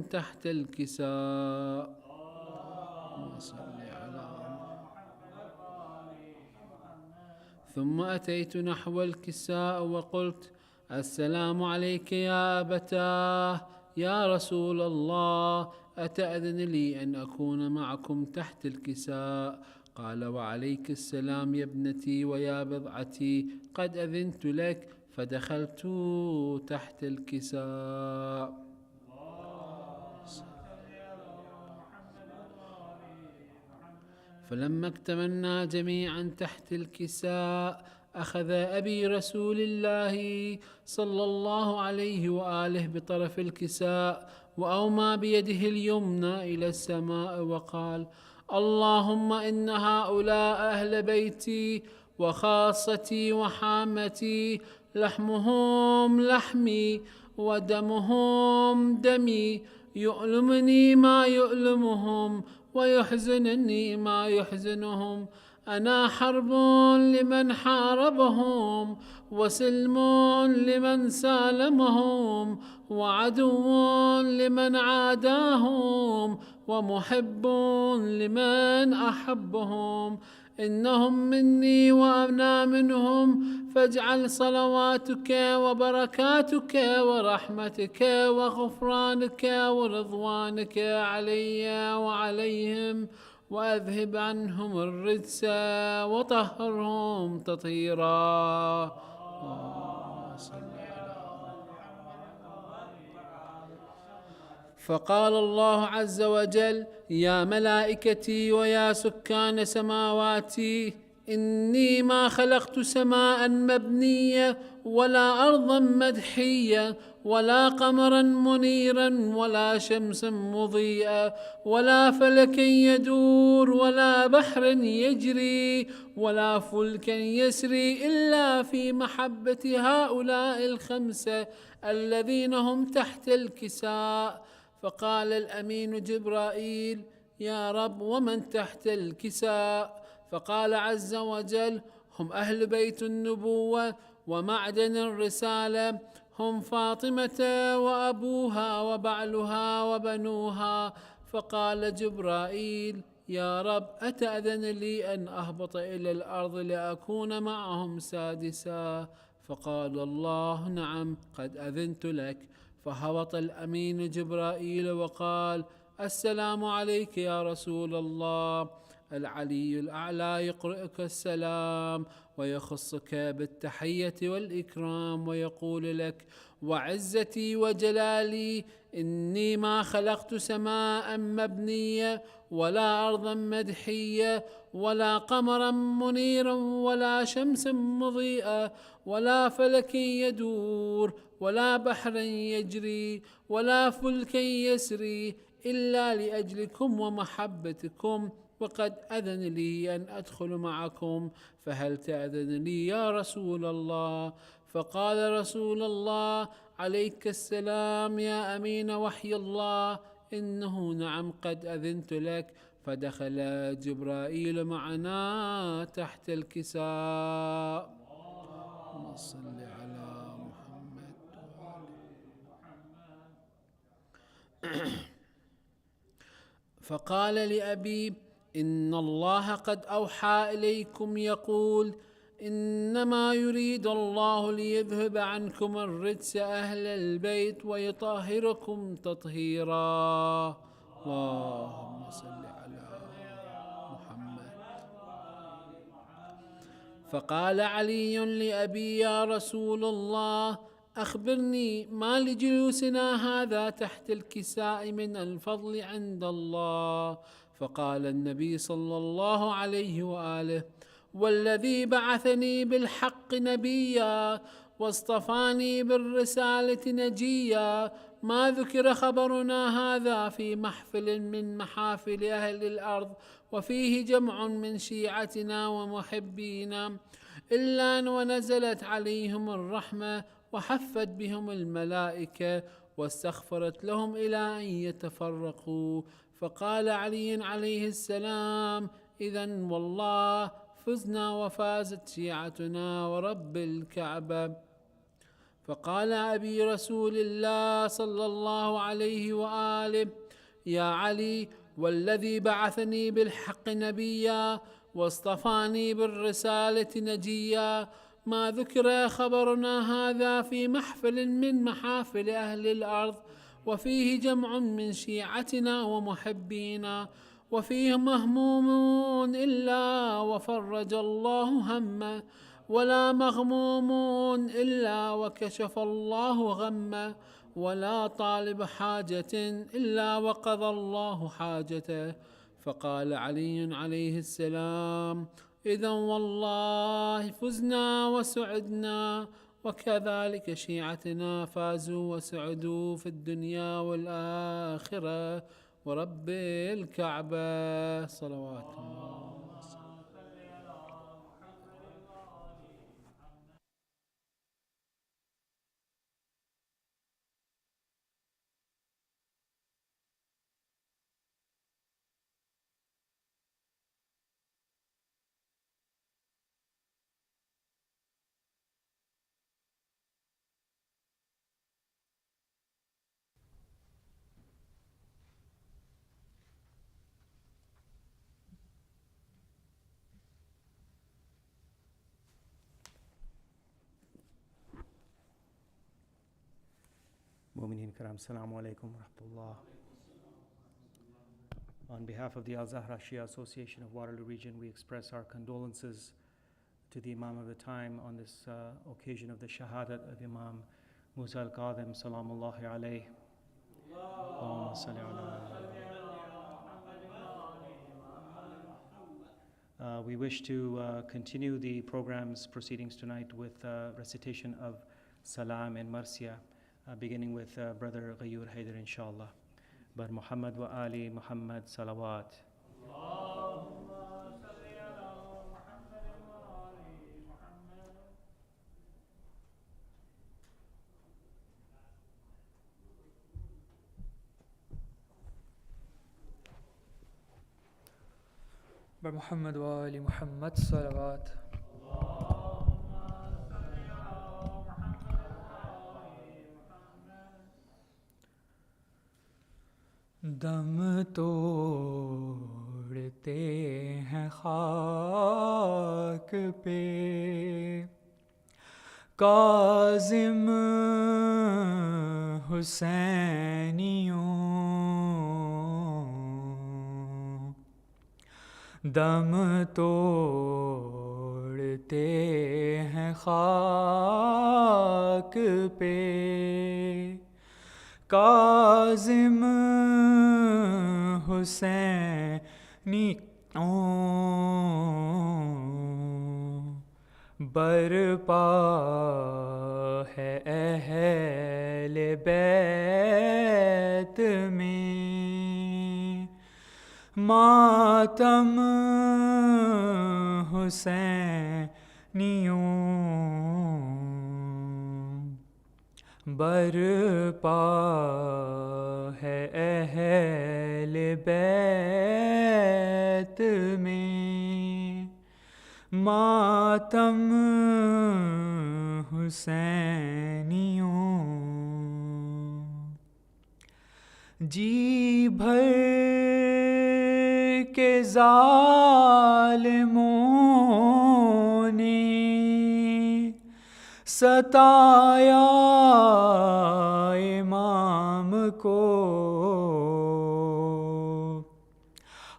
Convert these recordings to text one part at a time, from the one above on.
تحت الكساء. ثم أتيت نحو الكساء وقلت: السلام عليك يا أبتاه يا رسول الله، أتأذن لي أن أكون معكم تحت الكساء؟ قال: وعليك السلام يا ابنتي ويا بضعتي، قد أذنت لك. فدخلت تحت الكساء. فلما اكتملنا جميعا تحت الكساء، أخذ أبي رسول الله صلى الله عليه وآله بطرف الكساء وأومى بيده اليمنى إلى السماء وقال: اللهم إن هؤلاء أهل بيتي وخاصتي وحامتي، لحمهم لحمي ودمهم دمي، يؤلمني ما يؤلمهم ويحزنني ما يحزنهم. أنا حرب لمن حاربهم، وسلم لمن سالمهم، وعدو لمن عاداهم، ومحب لمن أحبهم. إنهم مني وأنا منهم، فاجعل صلواتك وبركاتك ورحمتك وغفرانك ورضوانك علي وعليهم، وأذهب عنهم الرجس وطهرهم تطهيرا. فقال الله عز وجل: يا ملائكتي ويا سكان سماواتي، إني ما خلقت سماء مبنية ولا أرضا مدحية ولا قمرا منيرا ولا شمسا مضيئة ولا فلكا يدور ولا بحر يجري ولا فلكا يسري إلا في محبة هؤلاء الخمسة الذين هم تحت الكساء. فقال الأمين جبرائيل: يا رب، ومن تحت الكساء؟ فقال عز وجل: هم أهل بيت النبوة ومعدن الرسالة، هم فاطمة وأبوها وبعلها وبنوها. فقال جبرائيل: يا رب، أتأذن لي أن أهبط إلى الأرض لأكون معهم سادسا؟ فقال الله: نعم، قد أذنت لك. فهبط الأمين جبرائيل وقال: السلام عليك يا رسول الله. العلي الأعلى يقرئك السلام ويخصك بالتحية والإكرام ويقول لك: وعزتي وجلالي، إني ما خلقت سماء مبنية ولا أرضا مدحية ولا قمرا منيرا ولا شمس مضيئة ولا فلك يدور ولا بحر يجري ولا فلك يسري إلا لأجلكم ومحبتكم، وقد أذن لي أن أدخل معكم، فهل تأذن لي يا رسول الله؟ فقال رسول الله: عليك السلام يا أمين وحي الله، إنه نعم، قد أذنت لك. فدخل جبرائيل معنا تحت الكساء. صل على محمد. فقال لأبي: إن الله قد أوحى إليكم يقول: إنما يريد الله ليذهب عنكم الرجس أهل البيت ويطهركم تطهيرا. اللهم صل على محمد. فقال علي لأبي: يا رسول الله، أخبرني ما لجلوسنا هذا تحت الكساء من الفضل عند الله. فقال النبي صلى الله عليه وآله: والذي بعثني بالحق نبيا واصطفاني بالرسالة نجيا، ما ذكر خبرنا هذا في محفل من محافل أهل الأرض وفيه جمع من شيعتنا ومحبينا إلا ونزلت عليهم الرحمة وحفت بهم الملائكة واستغفرت لهم إلى أن يتفرقوا. فقال علي عليه السلام: إذن والله فزنا وفازت شيعتنا ورب الكعبة. فقال أبي رسول الله صلى الله عليه وآله: يا علي، والذي بعثني بالحق نبيا واصطفاني بالرسالة نجيا، ما ذكر خبرنا هذا في محفل من محافل أهل الأرض، وفيه جمع من شيعتنا ومحبينا، وفيه مهمومون إلا وفرج الله همه، ولا مغمومون إلا وكشف الله غمه، ولا طالب حاجة إلا وقضى الله حاجته. فقال علي عليه السلام: إذن والله فزنا وسعدنا، وكذلك شيعتنا فازوا وسعدوا في الدنيا والآخرة، ورب الكعبة صلوات الله. Mu'mineen Karam, Salam alaikum wa rahmatullah. On behalf of the Al-Zahra Shia Association of Waterloo Region, we express our condolences to the Imam of the time on this occasion of the Shahadat of Imam Musa al-Kazim, Salamullahi alayhi. Allahumma salli ala. We wish to continue the program's proceedings tonight with recitation of Salam and Marsiyah, beginning with Brother Ghayur Haider, inshallah. Bar Muhammad wa Ali Muhammad salawat. Bar Muhammad wa Ali Muhammad salawat. دم توڑتے ہیں خاک پہ کاظم حسینیوں، دم توڑتے ہیں خاک پہ کاظم حسینیوں، برپا ہے اہل بیت میں ماتم حسینیوں، برپا ہے اہل بیت میں ماتم حسینیوں، جی بھر کے ظالموں نے ستایا امام کو،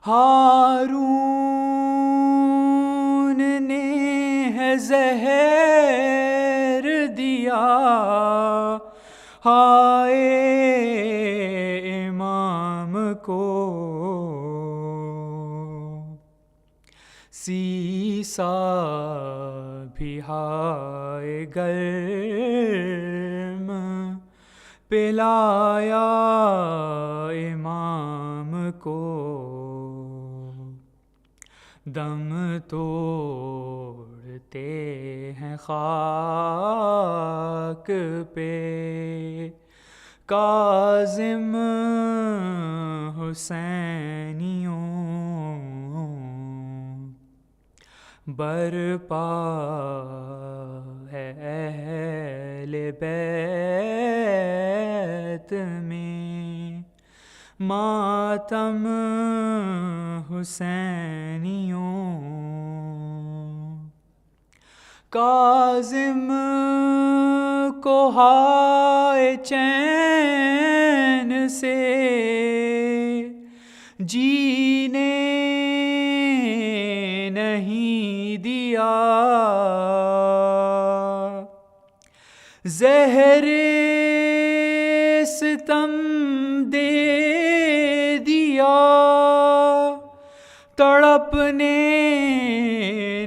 ہارون نے ہے زہر دیا، ہائے امام کو، سیسا بھی ہائے گرم پلایا امام کو، دم توڑتے ہیں خاک پہ کاظم حسینیوں، برپا ہے اہل اہل بیت میں ماتم حسینیوں، کاظم کو ہائے چین سے جینے نہیں دیا، زہر ستم دے دیا، تڑپنے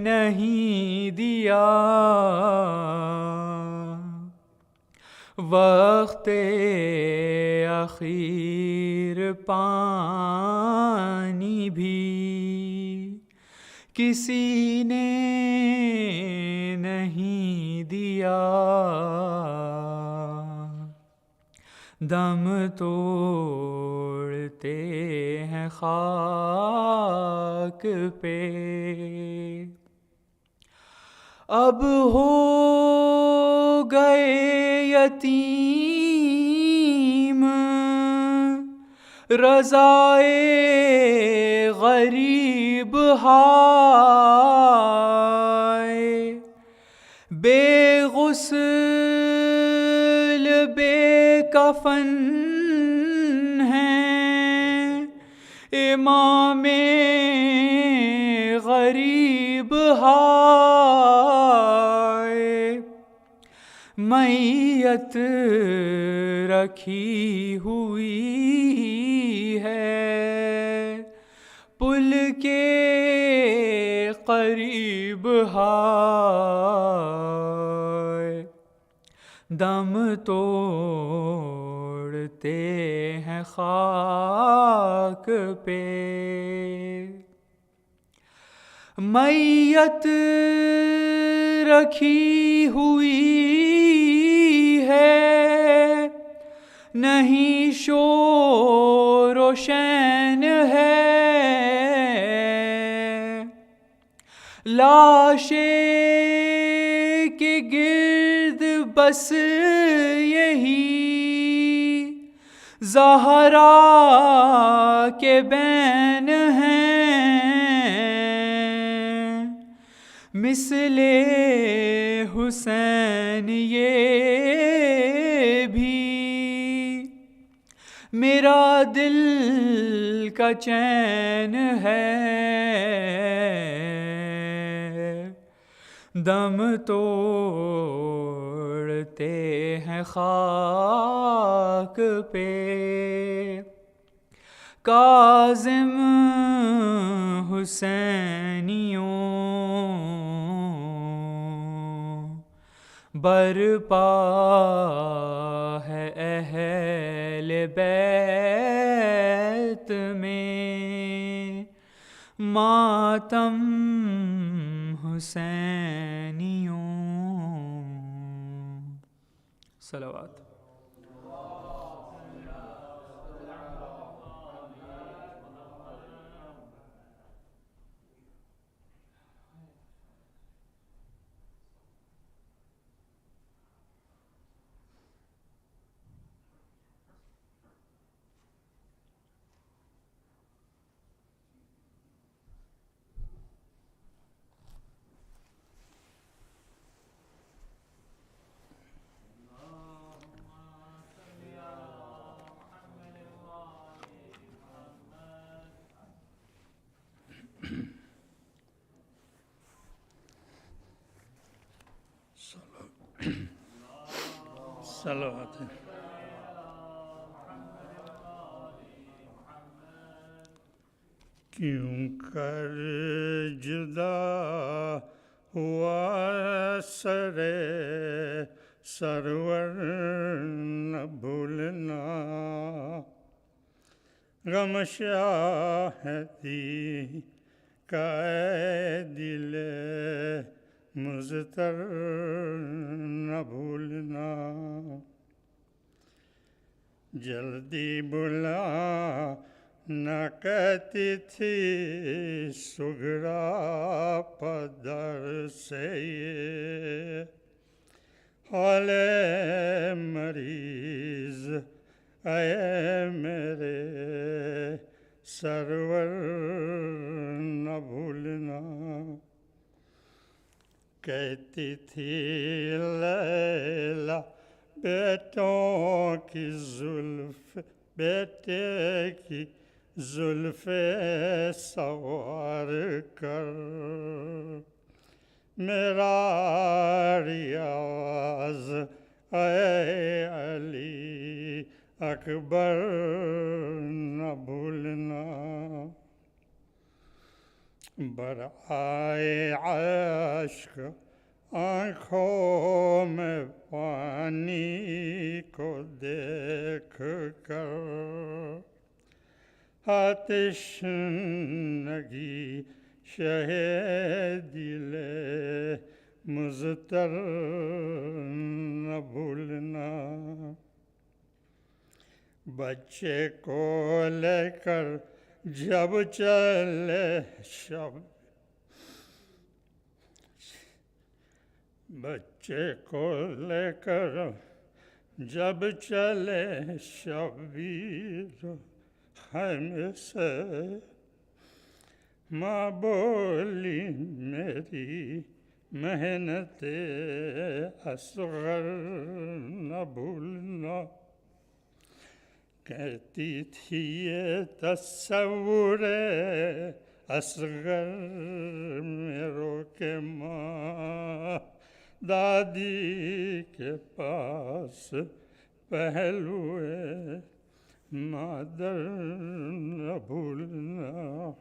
نہیں دیا، وقت اخیر پانی بھی کسی نے نہیں دیا، دم توڑتے ہیں خاک پہ، اب ہو گئے یتیم رضائے غریب ہائے، بے غسل بے کفن ہیں امام غریب ہائے، میت رکھی ہوئی ہے پل کے قریب ہائے، دم توڑتے ہیں خاک پہ، میت رکھی ہوئی ہے، نہیں شور و شین ہے، لاشیں کے گرد بس یہی زہرا کے بین ہیں، مثل حسین یہ بھی میرا دل کا چین ہے، دم توڑتے ہیں خاک پہ، کاظم حسینیوں، برپا ہے اہل بیت میں ماتم حسینیوں، صلوات۔ صلوات۔ کیوں کر جدا ہوا سر سرور نہ بھولنا، غم شاہدی کا اے دل مضطر نہ بھولنا، جلدی بلا نہ کہتی تھی سغرا پدر سے یہ، حال مریض اے میرے سرور نہ بھولنا. کہتی تھی لیلا بیٹوں کی زلف بیٹے کی زلف سوار کر. میرا ریاض اے علی اکبر نہ بھولنا. برائے عشق آنکھوں میں پانی کو دیکھ کر آتش نگی شہ دل مضطر نہ بھولنا. بچے کو لے کر جب چلے بچے کو لے کر جب چلے شبیر خیمے سے ماں بولی میری محنت اصغر نہ بھولنا. کہتی تھی یہ تصور اصغر میں رو کے ماں دادی کے پاس پہلوئے مادر نہ بھولنا.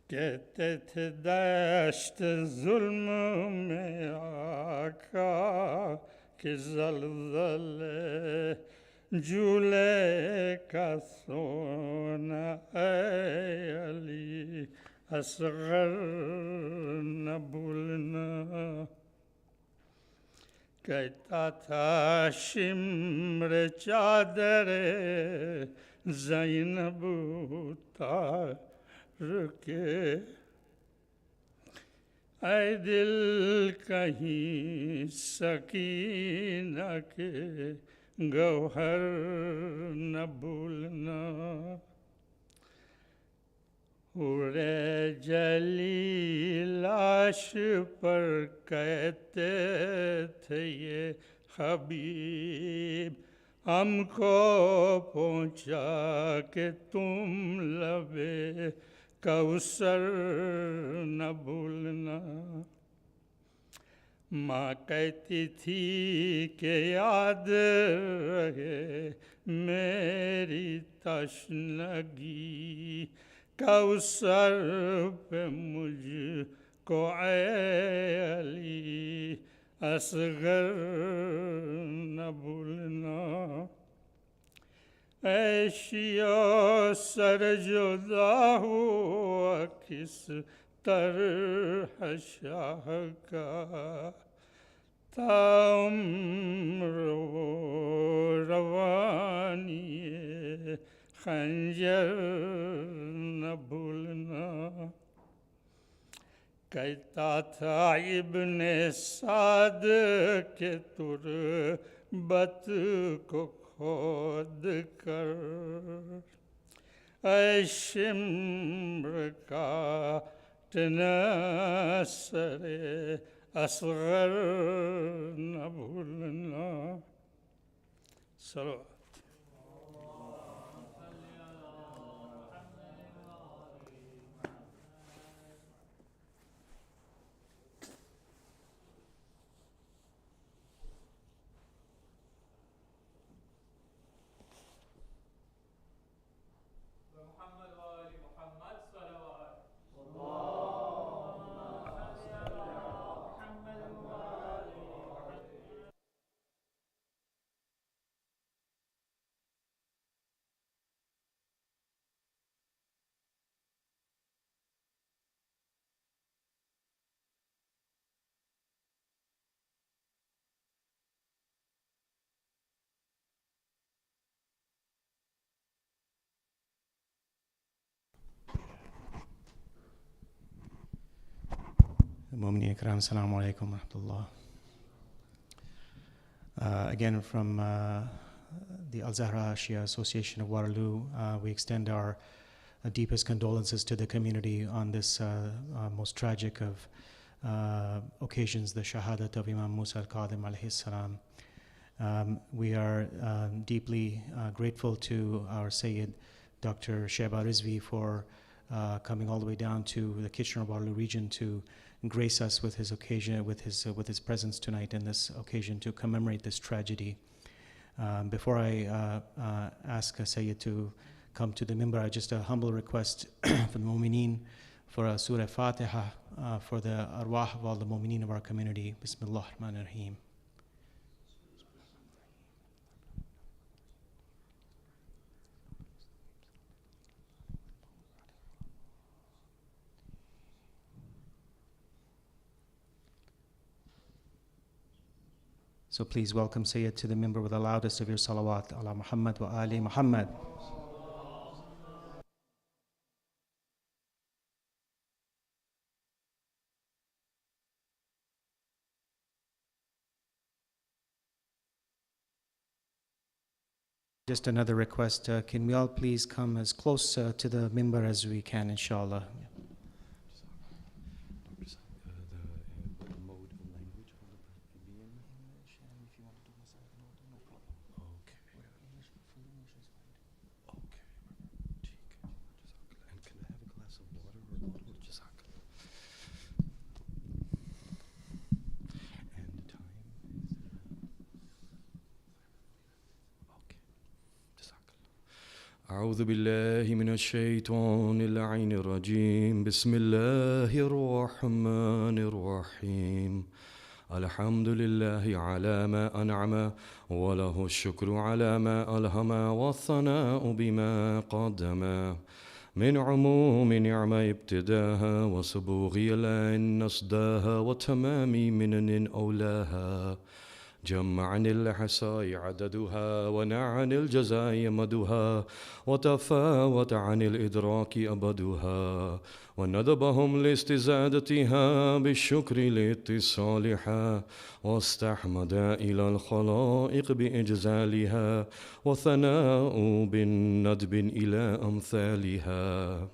کہتے تھے دشت ظلم میں آقا کہ زلزلے جھولے کا سونا اے علی اصغر نہ بھولنا. کہتا تھا شمر چادر زینب اتار کے اے دل کہیں سکینہ کے گوہر نہ بھولنا. اڑے جلی لاش پر کہتے تھے یہ حبیب ہم کو پہنچا کہ تم لبے کوثر نہ بھولنا. ماں کہتی تھی کہ یاد رہے میری تشنگی کوثر پہ مجھ کو اے علی اصغر نہ بھولنا. اے شیعہ سر جدا ہوا کس طرح شاہ کا تھا عمر و روانی خنجر نہ بھولنا. کہتا تھا ابن سعد کے تربت کو کھود کر اے شمر کاٹنا سر اصغر نہ بھولنا. صلوات. مومنین اکرام السلام علیکم ورحمۃ اللہ. Again, from the Al-Zahra Shia Association of Waterloo, we extend our deepest condolences to the community on this most tragic of occasions, the Shahadat of Imam Musa al-Kazim alayhi salam. We are deeply grateful to our Sayyid, Dr. Shaeba Rizvi, for coming all the way down to the Kitchener-Waterloo region to grace us with his occasion, with his presence tonight in this occasion to commemorate this tragedy. Before I ask Sayyid to come to the minbar, just a humble request for the Mu'mineen for a Surah Fatiha for the arwah of all the Mu'mineen of our community. Bismillah ar-Rahman ar-Rahim. So please welcome Sayyid to the minbar with the loudest of your salawat. Ala Muhammad wa Ali Muhammad. Just another request, can we all please come as close to the minbar as we can, inshallah. أعوذ بالله من الشيطان اللعين الرجيم بسم الله الرحمن الرحيم الحمد لله على ما أنعم وله الشكر على ما ألهم والثناء بما قدم من عموم نعمة ابتداها وسبوغ العين نصداها وتمام منن أولاها جمعني الحصاء عددها ونعن الجزاء مدها وتفاوت عن الإدراك أبدها وندبهم لاستزادتها بالشكر لاتصالها واستحمد إلى الخلائق بإجزالها وثناء بالندب إلى أمثالها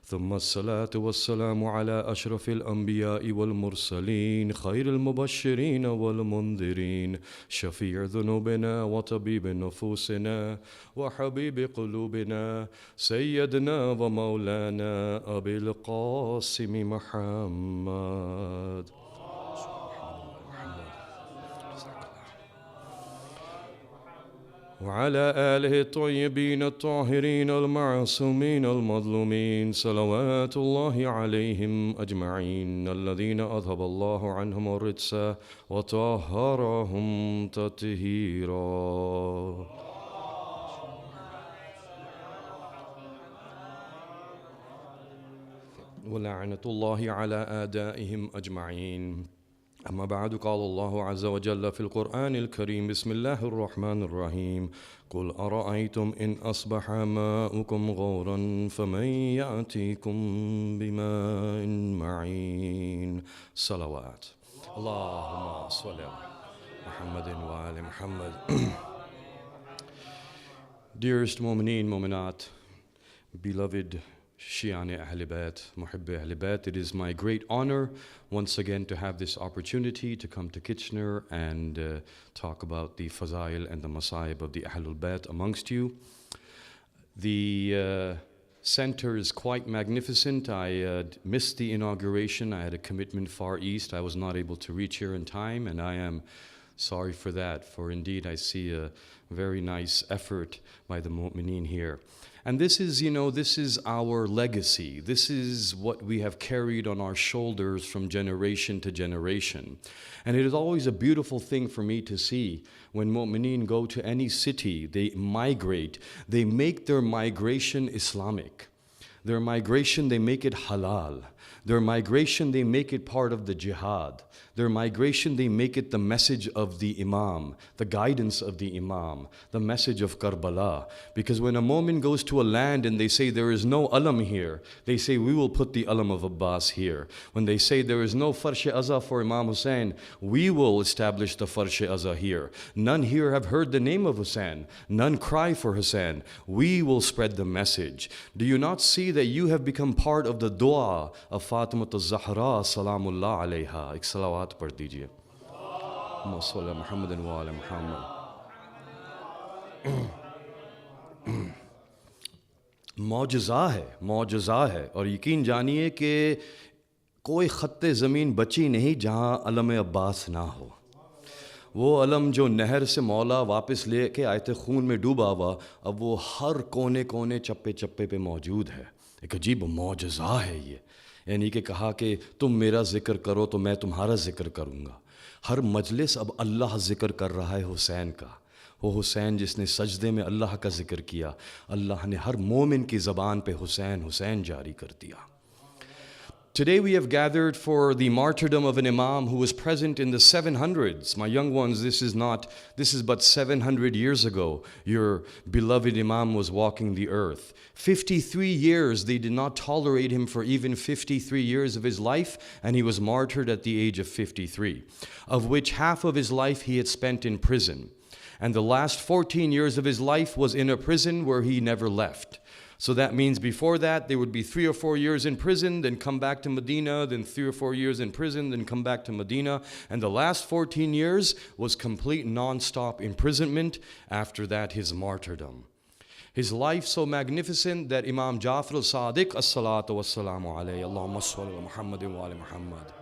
ثم الصلاة والسلام على أشرف الأنبياء والمرسلين خير المبشرين والمنذرين شفيع ذنوبنا وطبيب نفوسنا وحبيب قلوبنا سيدنا ومولانا أبي القاسم محمد وعلى آله الطيبين الطاهرين المعصومين المظلومين صلوات الله عليهم أجمعين الذين أذهب الله عنهم الرجس وطهرهم تطهيرا ولعنة الله على أعدائهم أجمعين أما بعد قال الله عز وجل في القرآن الكريم بسم الله الرحمن الرحيم قل أرأيتم إن أصبح ماؤكم غورا فمن يأتيكم بماء معين صلوات اللهم صل على محمد وآل محمد Dearest Mu'mineen, Mu'minat, beloved Shi'ani Ahl Bayt, Muhibbi Ahl Bayt, it is my great honor once again to have this opportunity to come to Kitchener and talk about the Fazail and the Masaib of the Ahlul Bayt amongst you. The center is quite magnificent. I missed the inauguration. I had a commitment far east. I was not able to reach here in time, and I am sorry for that, for indeed I see a very nice effort by the Mu'mineen here. And this is, this is our legacy. This is what we have carried on our shoulders from generation to generation. And it is always a beautiful thing for me to see when Mu'mineen go to any city, they migrate, they make their migration Islamic. Their migration, they make it halal. Their migration, they make it part of the jihad. Their migration, they make it the message of the Imam, the guidance of the Imam, the message of Karbala. Because when a moment goes to a land and they say there is no alam here, they say we will put the alam of Abbas here. When they say there is no farsh-e-azah for Imam Hussein, we will establish the farsh-e-azah here. None here have heard the name of Hussein. None cry for Hussein. We will spread the message. Do you not see that you have become part of the dua of Fatima al-Zahra, Salamullah alayha? Ek salawat पढ़ दीजिए मोहम्मद वाले मोहम्मद मौजज़ा है और यकीन जानिए कि कोई ख़त्ते ज़मीन बची नहीं जहाँ अलम अब्बास ना हो। वो अलम जो नहर से मौला वापस ले के आए थे खून में डूबा हुआ, अब वो हर कोने कोने चप्पे चप्पे पे मौजूद है। एक अजीब मौजज़ा है ये, यानी कि कहा कि तुम मेरा ज़िक्र करो तो मैं तुम्हारा ज़िक्र करूँगा। हर मजलिस अब अल्लाह ज़िक्र कर रहा है हुसैन का। वो हुसैन जिसने सजदे में अल्लाह का ज़िक्र किया, अल्लाह ने हर मोमिन की ज़बान पे हुसैन हुसैन जारी कर दिया। Today we have gathered for the martyrdom of an Imam who was present in the 700s. My young ones, this is but 700 years ago. Your beloved Imam was walking the earth. 53 years, they did not tolerate him for even 53 years of his life, and he was martyred at the age of 53, of which half of his life he had spent in prison. And the last 14 years of his life was in a prison where he never left. So that means before that, there would be 3 or 4 years in prison, then come back to Medina, then 3 or 4 years in prison, then come back to Medina. And the last 14 years was complete non-stop imprisonment. After that, his martyrdom. His life so magnificent that Imam Jafar al-Sadiq, as-salatu was-salamu alayhi, Allahumma salli ala Muhammadin wa ala Muhammad,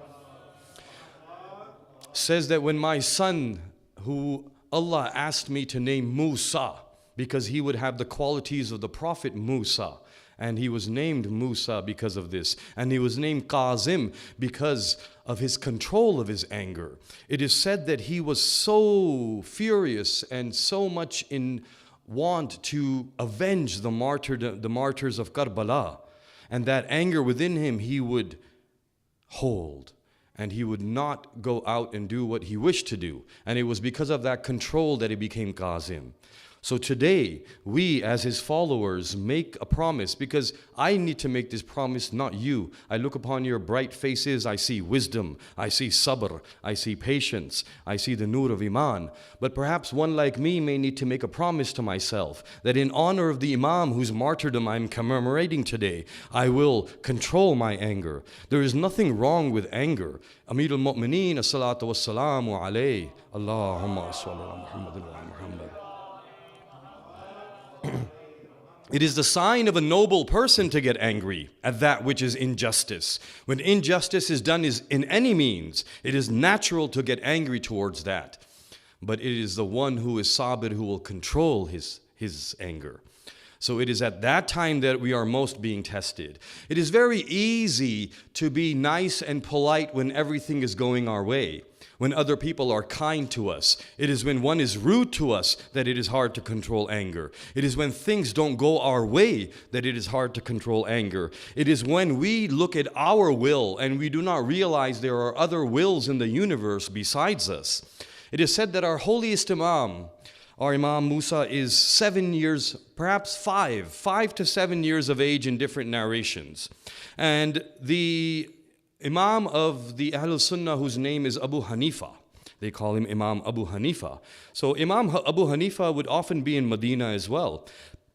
says that when my son, who Allah asked me to name Musa, because he would have the qualities of the Prophet Musa. And he was named Musa because of this. And he was named Kazim because of his control of his anger. It is said that he was so furious and so much in want to avenge the martyrs of Karbala. And that anger within him he would hold. And he would not go out and do what he wished to do. And it was because of that control that he became Kazim. So today, we as his followers make a promise, because I need to make this promise, not you. I look upon your bright faces, I see wisdom, I see sabr, I see patience, I see the nur of iman. But perhaps one like me may need to make a promise to myself that in honor of the Imam whose martyrdom I'm commemorating today, I will control my anger. There is nothing wrong with anger. Amir al-Mu'mineen, as-salatu was-salamu alayhi, Allahumma salli ala Muhammadin wa ala Muhammad. It is the sign of a noble person to get angry at that which is injustice. When injustice is done in any means, it is natural to get angry towards that. But it is the one who is sabir who will control his anger. So it is at that time that we are most being tested. It is very easy to be nice and polite when everything is going our way, when other people are kind to us. It is when one is rude to us that it is hard to control anger. It is when things don't go our way that it is hard to control anger. It is when we look at our will and we do not realize there are other wills in the universe besides us. It is said that our holiest Imam, our Imam Musa, is 7 years, perhaps 5 to 7 years of age in different narrations. And the Imam of the Ahlul Sunnah, whose name is Abu Hanifa, they call him Imam Abu Hanifa. So Imam Abu Hanifa would often be in Medina as well.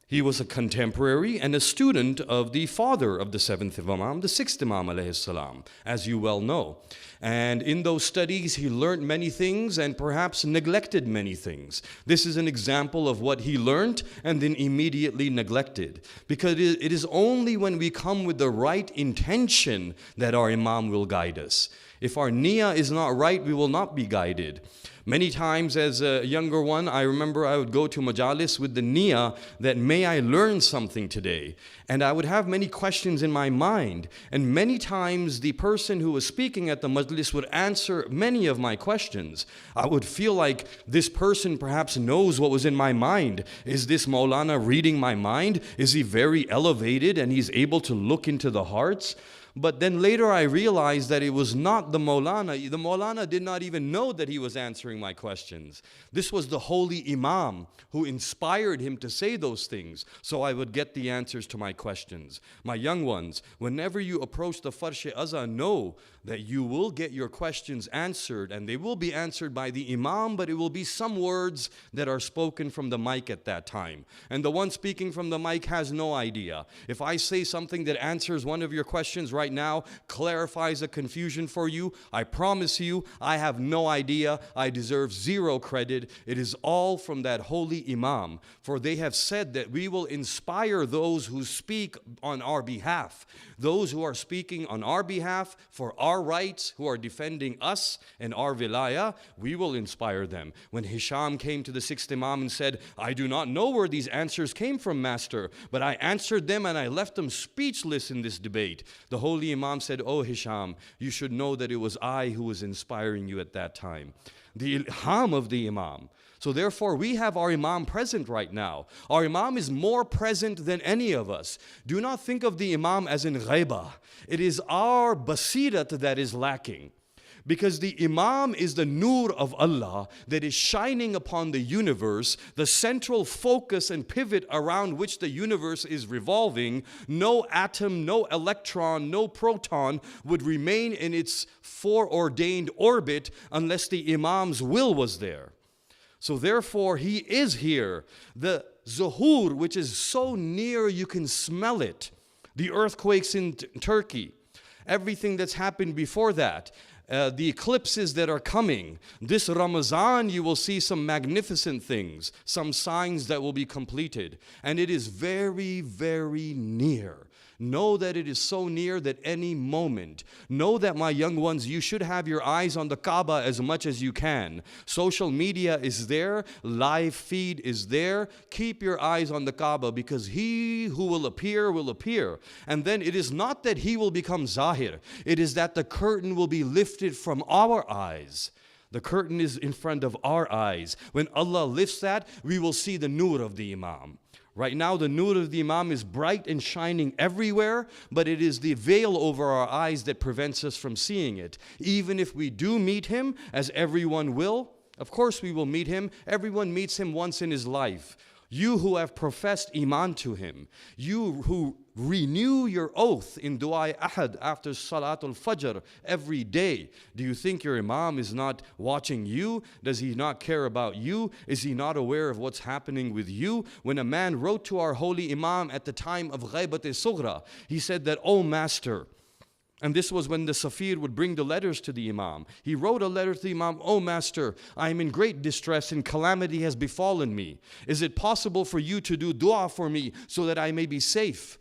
He was a contemporary and a student of the father of the 7th Imam, the 6th Imam alayhi salam, as you well know. And in those studies, he learned many things and perhaps neglected many things. This is an example of what he learned and then immediately neglected. Because it is only when we come with the right intention that our Imam will guide us. If our niyyah is not right, we will not be guided. Many times as a younger one, I remember I would go to majalis with the niyyah that may I learn something today. And I would have many questions in my mind. And many times the person who was speaking at the majlis would answer many of my questions. I would feel like this person perhaps knows what was in my mind. Is this Maulana reading my mind? Is he very elevated and he's able to look into the hearts? But then later I realized that it was not the Maulana. The Maulana did not even know that he was answering my questions. This was the holy Imam who inspired him to say those things, so I would get the answers to my questions. My young ones, whenever you approach the Farsh-e-Azaa, know that you will get your questions answered, and they will be answered by the Imam, but it will be some words that are spoken from the mic at that time. And the one speaking from the mic has no idea. If I say something that answers one of your questions right now, clarifies a confusion for you, I promise you, I have no idea. I deserve zero credit. It is all from that holy Imam. For they have said that we will inspire those who speak on our behalf. Those who are speaking on our behalf for our rights, who are defending us and our wilayah, we will inspire them. When Hisham came to the sixth Imam and said, I do not know where these answers came from, Master, but I answered them and I left them speechless in this debate. The holy Imam said, Oh Hisham, you should know that it was I who was inspiring you at that time. The ilham of the Imam. So therefore, we have our Imam present right now. Our Imam is more present than any of us. Do not think of the Imam as in ghaiba. It is our basirat that is lacking. Because the Imam is the nur of Allah that is shining upon the universe, the central focus and pivot around which the universe is revolving. No atom, no electron, no proton would remain in its foreordained orbit unless the Imam's will was there. So therefore, he is here. The zuhur, which is so near you can smell it. The earthquakes in Turkey. Everything that's happened before that. The eclipses that are coming. This Ramadan, you will see some magnificent things. Some signs that will be completed. And it is very, very near. Know that it is so near that any moment. Know that, my young ones, you should have your eyes on the Kaaba as much as you can. Social media is there. Live feed is there. Keep your eyes on the Kaaba, because he who will appear will appear. And then it is not that he will become Zahir. It is that the curtain will be lifted from our eyes. The curtain is in front of our eyes. When Allah lifts that, we will see the nur of the Imam. Right now, the nur of the Imam is bright and shining everywhere, but it is the veil over our eyes that prevents us from seeing it. Even if we do meet him, as everyone will, of course we will meet him. Everyone meets him once in his life. You who have professed iman to him, you who renew your oath in Dua Ahad after Salatul Fajr every day. Do you think your Imam is not watching you? Does he not care about you? Is he not aware of what's happening with you? When a man wrote to our holy Imam at the time of Ghaibat-e-Sughra, he said that, "Oh Master," and this was when the Safir would bring the letters to the Imam. He wrote a letter to the Imam, "Oh Master, I am in great distress and calamity has befallen me. Is it possible for you to do dua for me so that I may be safe?"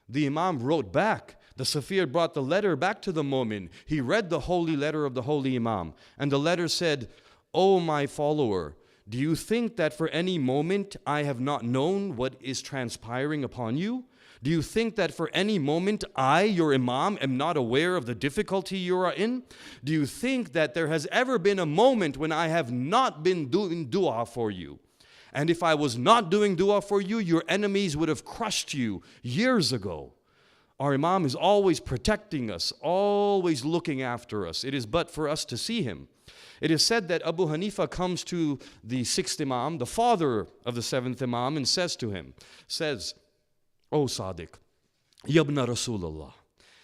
The Imam wrote back. The Safir brought the letter back to the Mu'min. He read the holy letter of the holy Imam. And the letter said, "Oh my follower, do you think that for any moment I have not known what is transpiring upon you? Do you think that for any moment I, your Imam, am not aware of the difficulty you are in? Do you think that there has ever been a moment when I have not been doing dua for you? And if I was not doing dua for you, your enemies would have crushed you years ago." Our Imam is always protecting us, always looking after us. It is but for us to see him. It is said that Abu Hanifa comes to the sixth Imam, the father of the seventh Imam, and says to him, "O Sadiq, Yabna Rasulullah."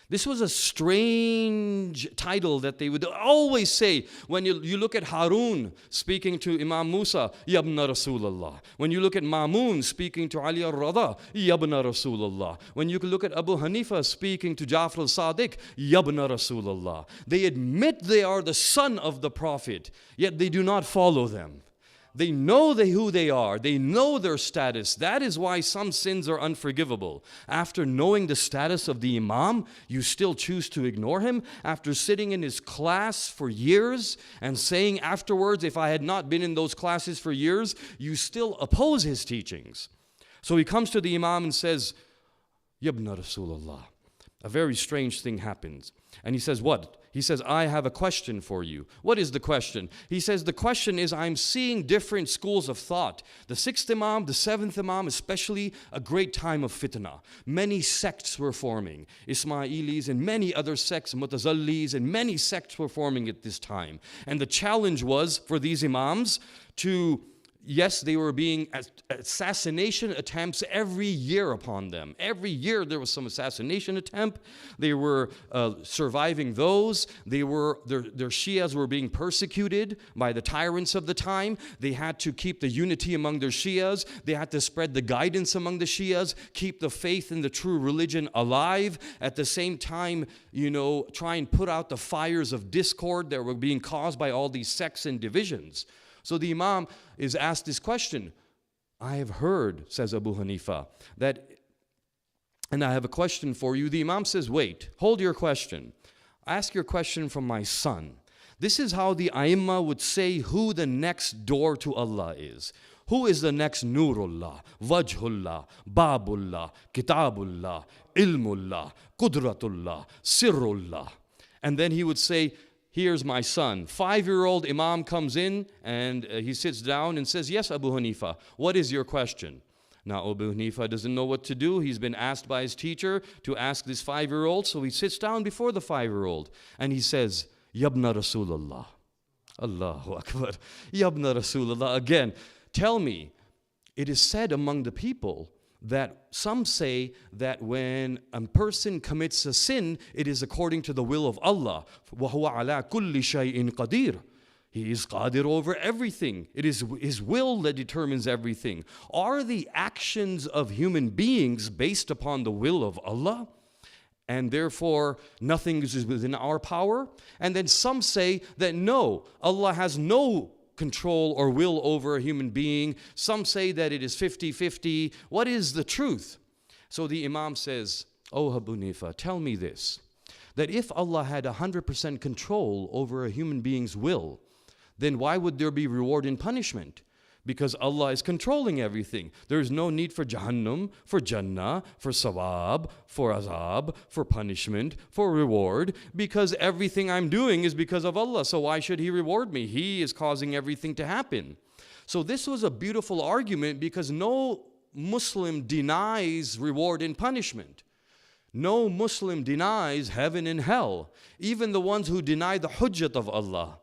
This was a strange title that they would always say. When you look at Harun speaking to Imam Musa, Yabna Rasulullah. When you look at Mamun speaking to Ali al-Rada, Yabna Rasulullah. When you look at Abu Hanifa speaking to Jafar al-Sadiq, Yabna Rasulullah. They admit they are the son of the Prophet, yet they do not follow them. They know who they are. They know their status. That is why some sins are unforgivable. After knowing the status of the Imam, you still choose to ignore him. After sitting in his class for years and saying afterwards, if I had not been in those classes for years, you still oppose his teachings. So he comes to the Imam and says, "Yabna Rasulullah." A very strange thing happens. And he says, "What?" he says, I have a question for you. What is the question? He says, the question is, I'm seeing different schools of thought. The 6th Imam, the 7th Imam, especially a great time of fitna. Many sects were forming. Ismailis and many other sects, Mutazallis, and many sects were forming at this time. And the challenge was for these Imams to, yes, they were being assassination attempts every year upon them. Every year there was some assassination attempt. They were surviving those. Their Shias were being persecuted by the tyrants of the time. They had to keep the unity among their Shias. They had to spread the guidance among the Shias, keep the faith in the true religion alive. At the same time, try and put out the fires of discord that were being caused by all these sects and divisions. So the Imam is asked this question. I have heard, says Abu Hanifa, and I have a question for you. The Imam says, wait, hold your question. Ask your question from my son. This is how the Aimma would say who the next door to Allah is. Who is the next Nurullah, Wajhullah, Babullah, Kitabullah, Ilmullah, Qudratullah, Sirrullah? And then he would say, here's my son. 5-year-old Imam comes in and he sits down and says, yes, Abu Hanifa, what is your question? Now Abu Hanifa doesn't know what to do. He's been asked by his teacher to ask this 5-year-old, so he sits down before the 5-year-old and he says, Yabna Rasulullah. Allahu Akbar. Yabna Rasulullah. Again, tell me, it is said among the people that some say that when a person commits a sin, it is according to the will of Allah. وَهُوَ عَلَى كُلِّ شَيْءٍ قَدِيرٌ. He is qadir over everything. It is His will that determines everything. Are the actions of human beings based upon the will of Allah? And therefore, nothing is within our power? And then some say that no, Allah has no control or will over a human being. Some say that it is 50-50. What is the truth? So the Imam says, oh Abu Hanifa, tell me this, that if Allah had 100% control over a human being's will, then why would there be reward and punishment? Because Allah is controlling everything. There is no need for Jahannam, for Jannah, for Sawab, for Azab, for punishment, for reward, because everything I'm doing is because of Allah. So why should He reward me? He is causing everything to happen. So this was a beautiful argument because no Muslim denies reward and punishment. No Muslim denies heaven and hell. Even the ones who deny the hujjat of Allah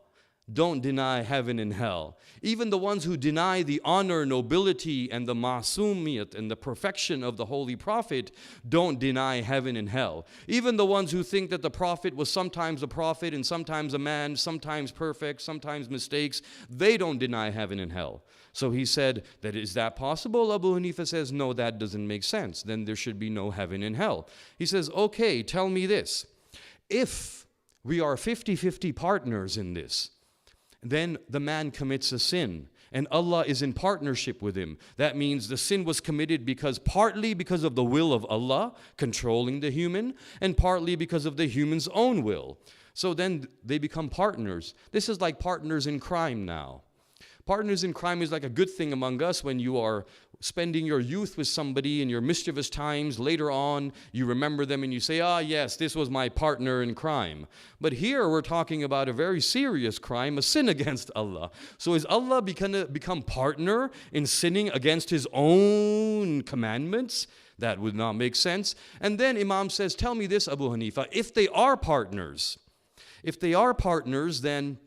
don't deny heaven and hell. Even the ones who deny the honor, nobility, and the ma'sumiyat and the perfection of the Holy Prophet don't deny heaven and hell. Even the ones who think that the Prophet was sometimes a prophet and sometimes a man, sometimes perfect, sometimes mistakes, they don't deny heaven and hell. So he said, is that possible? Abu Hanifa says, no, that doesn't make sense. Then there should be no heaven and hell. He says, okay, tell me this. If we are 50-50 partners in this, then the man commits a sin and Allah is in partnership with him. That means the sin was committed partly because of the will of Allah controlling the human, and partly because of the human's own will. So then they become partners. This is like partners in crime now. Partners in crime is like a good thing among us when you are spending your youth with somebody in your mischievous times. Later on, you remember them and you say, yes, this was my partner in crime. But here we're talking about a very serious crime, a sin against Allah. So is Allah become partner in sinning against His own commandments? That would not make sense. And then Imam says, tell me this, Abu Hanifa, if they are partners, then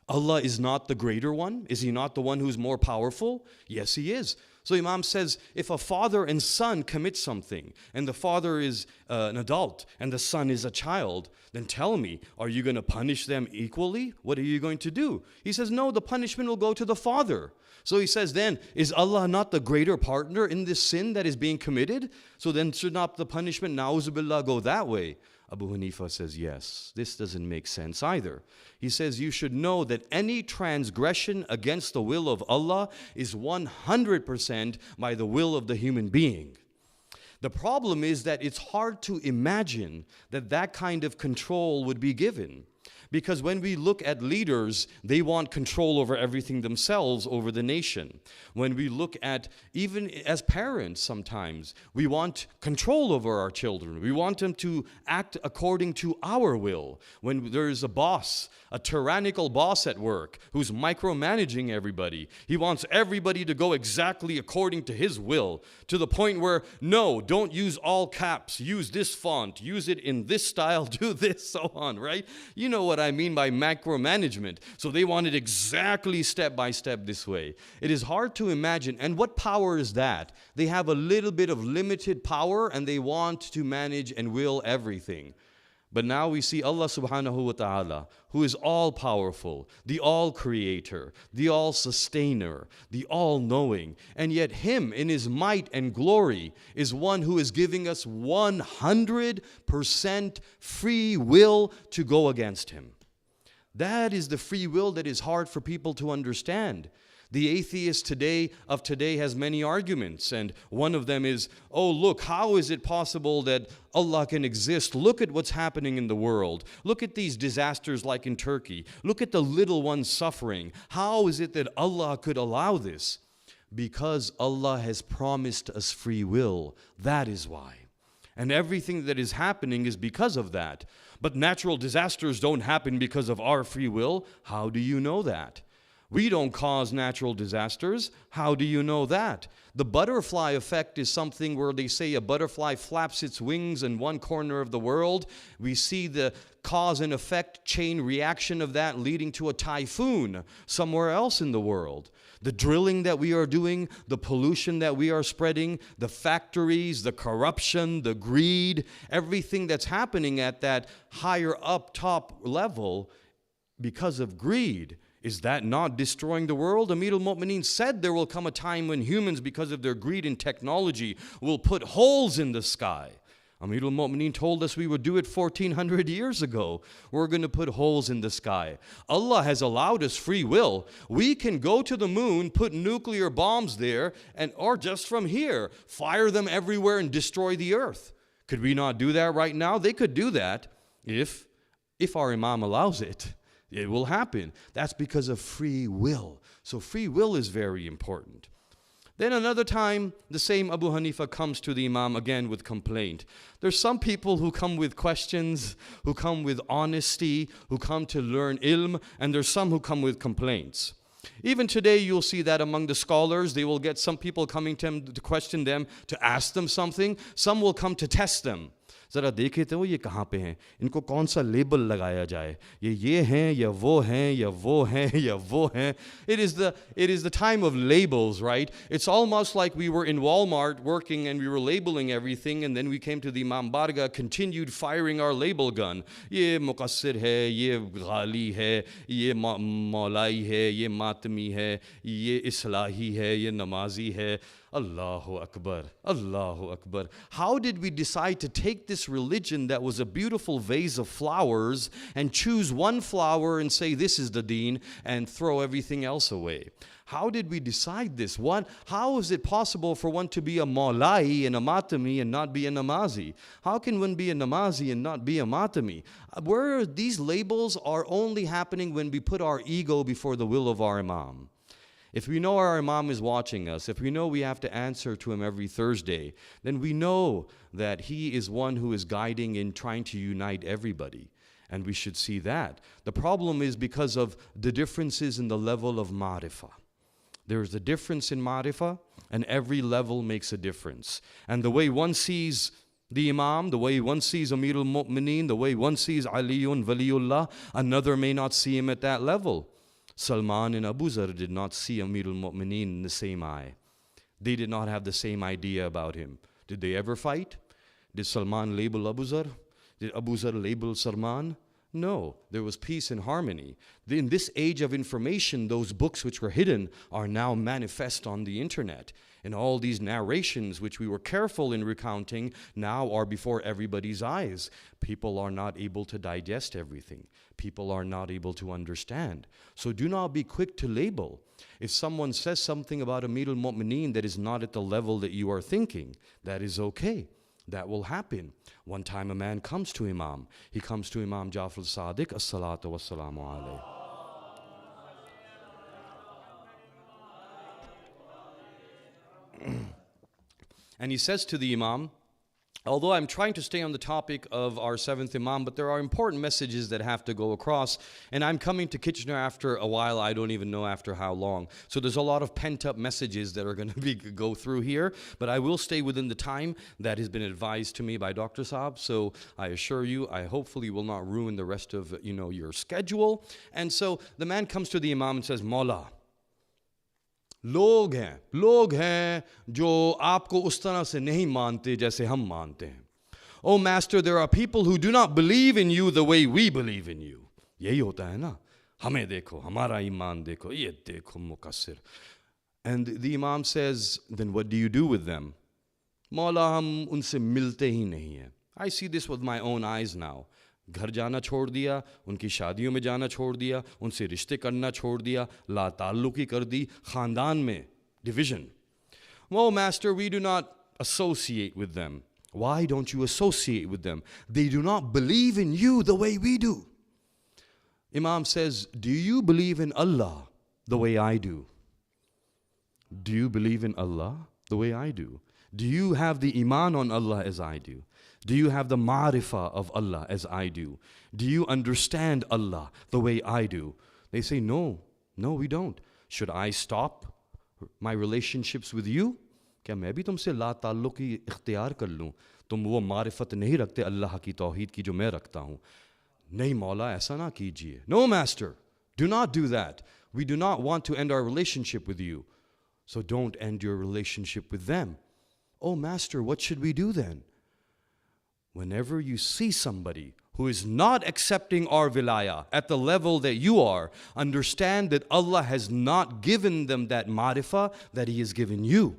Allah is not the greater one? Is He not the one who's more powerful? Yes, He is. So Imam says, if a father and son commit something, and the father is an adult, and the son is a child, then tell me, are you going to punish them equally? What are you going to do? He says, no, the punishment will go to the father. So he says then, is Allah not the greater partner in this sin that is being committed? So then should not the punishment, na'uzubillah, go that way? Abu Hanifa says, yes, this doesn't make sense either. He says, you should know that any transgression against the will of Allah is 100% by the will of the human being. The problem is that it's hard to imagine that kind of control would be given. Because when we look at leaders, they want control over everything themselves, over the nation. When we look at, even as parents sometimes, we want control over our children. We want them to act according to our will. When there's a boss, a tyrannical boss at work who's micromanaging everybody, he wants everybody to go exactly according to his will, to the point where, no, don't use all caps, use this font, use it in this style, do this, so on, right? You know what I mean by macromanagement. So they want it exactly step by step this way. It is hard to imagine. And what power is that? They have a little bit of limited power and they want to manage and will everything. But now we see Allah subhanahu wa ta'ala, who is all powerful, the all creator, the all sustainer, the all knowing. And yet him in his might and glory is one who is giving us 100% free will to go against him. That is the free will that is hard for people to understand. The atheist of today has many arguments, and one of them is, oh look, how is it possible that Allah can exist? Look at what's happening in the world. Look at these disasters like in Turkey. Look at the little ones suffering. How is it that Allah could allow this? Because Allah has promised us free will. That is why. And everything that is happening is because of that. But natural disasters don't happen because of our free will. How do you know that? We don't cause natural disasters. How do you know that? The butterfly effect is something where they say a butterfly flaps its wings in one corner of the world. We see the cause and effect chain reaction of that leading to a typhoon somewhere else in the world. The drilling that we are doing, the pollution that we are spreading, the factories, the corruption, the greed, everything that's happening at that higher up top level because of greed. Is that not destroying the world? Amir al-Mu'mineen said there will come a time when humans, because of their greed in technology, will put holes in the sky. Amir al-Mu'mineen told us we would do it 1400 years ago. We're going to put holes in the sky. Allah has allowed us free will. We can go to the moon, put nuclear bombs there, or just from here, fire them everywhere and destroy the earth. Could we not do that right now? They could do that if our Imam allows it. It will happen. That's because of free will. So free will is very important. Then another time, the same Abu Hanifa comes to the Imam again with complaint. There's some people who come with questions, who come with honesty, who come to learn ilm, and there's some who come with complaints. Even today, you'll see that among the scholars, they will get some people coming to them to question them, to ask them something. Some will come to test them. ज़रा देखे तो ये कहाँ पे हैं, इनको कौन सा लेबल लगाया जाए, ये हैं या वो हैं या वो हैं या वो हैं. It is the time of labels, right? It's almost like we were in Walmart working and we were labeling everything, and then we came to the Imam Barga, continued firing our label gun. ये मुक़स्सिर है, ये गाली है, ये मौलाई है, ये मातमी है, ये इस्लाही है, ये नमाजी है. Allahu Akbar, Allahu Akbar. How did we decide to take this religion that was a beautiful vase of flowers and choose one flower and say this is the deen and throw everything else away? How did we decide this? How is it possible for one to be a maulai and a matami and not be a namazi? How can one be a namazi and not be a matami? Where these labels are only happening when we put our ego before the will of our Imam. If we know our Imam is watching us, if we know we have to answer to him every Thursday, then we know that he is one who is guiding in trying to unite everybody. And we should see that. The problem is because of the differences in the level of ma'rifah. There is a difference in ma'rifah, and every level makes a difference. And the way one sees the Imam, the way one sees Amir al-Mu'mineen, the way one sees Aliyun Waliullah, another may not see him at that level. Salman and Abu Zar did not see Amir al-Mu'mineen in the same eye. They did not have the same idea about him. Did they ever fight? Did Salman label Abu Zar? Did Abu Zar label Salman? No, there was peace and harmony. In this age of information, those books which were hidden are now manifest on the internet. And all these narrations which we were careful in recounting now are before everybody's eyes. People are not able to digest everything. People are not able to understand. So do not be quick to label. If someone says something about Amir al-Mu'mineen that is not at the level that you are thinking, that is okay. That will happen. One time a man comes to Imam. He comes to Imam Jafar Sadiq, as-salatu was-salamu alayhi. And he says to the Imam, although I'm trying to stay on the topic of our seventh Imam, but there are important messages that have to go across, and I'm coming to Kitchener after a while, I don't even know after how long. So there's a lot of pent-up messages that are going to go through here, but I will stay within the time that has been advised to me by Dr. Saab. So I assure you, I hopefully will not ruin the rest of your schedule. And so the man comes to the Imam and says, Mawla, लोग हैं जो आपको उस तरह से नहीं मानते जैसे हम मानते हैं. Oh Master, there are people who do not believe in you the way we believe in you. यही होता है ना, हमें देखो, हमारा ईमान देखो, ये देखो मुकस्सिर. And the Imam says, then what do you do with them? मौला हम उनसे मिलते ही नहीं हैं. I see this with my own eyes now. घर जाना छोड़ दिया, उनकी शादियों में जाना छोड़ दिया, उनसे रिश्ते करना छोड़ दिया, ला ताल्लुकी कर दी, ख़ानदान में division. Well, Master, we do not associate with them. Why don't you associate with them? They do not believe in you the way we do. Imam says, do you believe in Allah the way I do? Do you believe in Allah the way I do? Do you have the iman on Allah as I do? Do you have the ma'rifah of Allah as I do? Do you understand Allah the way I do? They say, no, we don't. Should I stop my relationships with you? क्या मैं भी तुमसे ला ताल्लुकी इख्तियार कर लूँ? तुम वो मारिफत नहीं रखते अल्लाह की तौहीद की जो मैं रखता हूँ. नहीं मौला ऐसा ना कीजिए. No, Master, do not do that. We do not want to end our relationship with you. So don't end your relationship with them. Oh, Master, what should we do then? Whenever you see somebody who is not accepting our vilayah at the level that you are, understand that Allah has not given them that marifah that He has given you.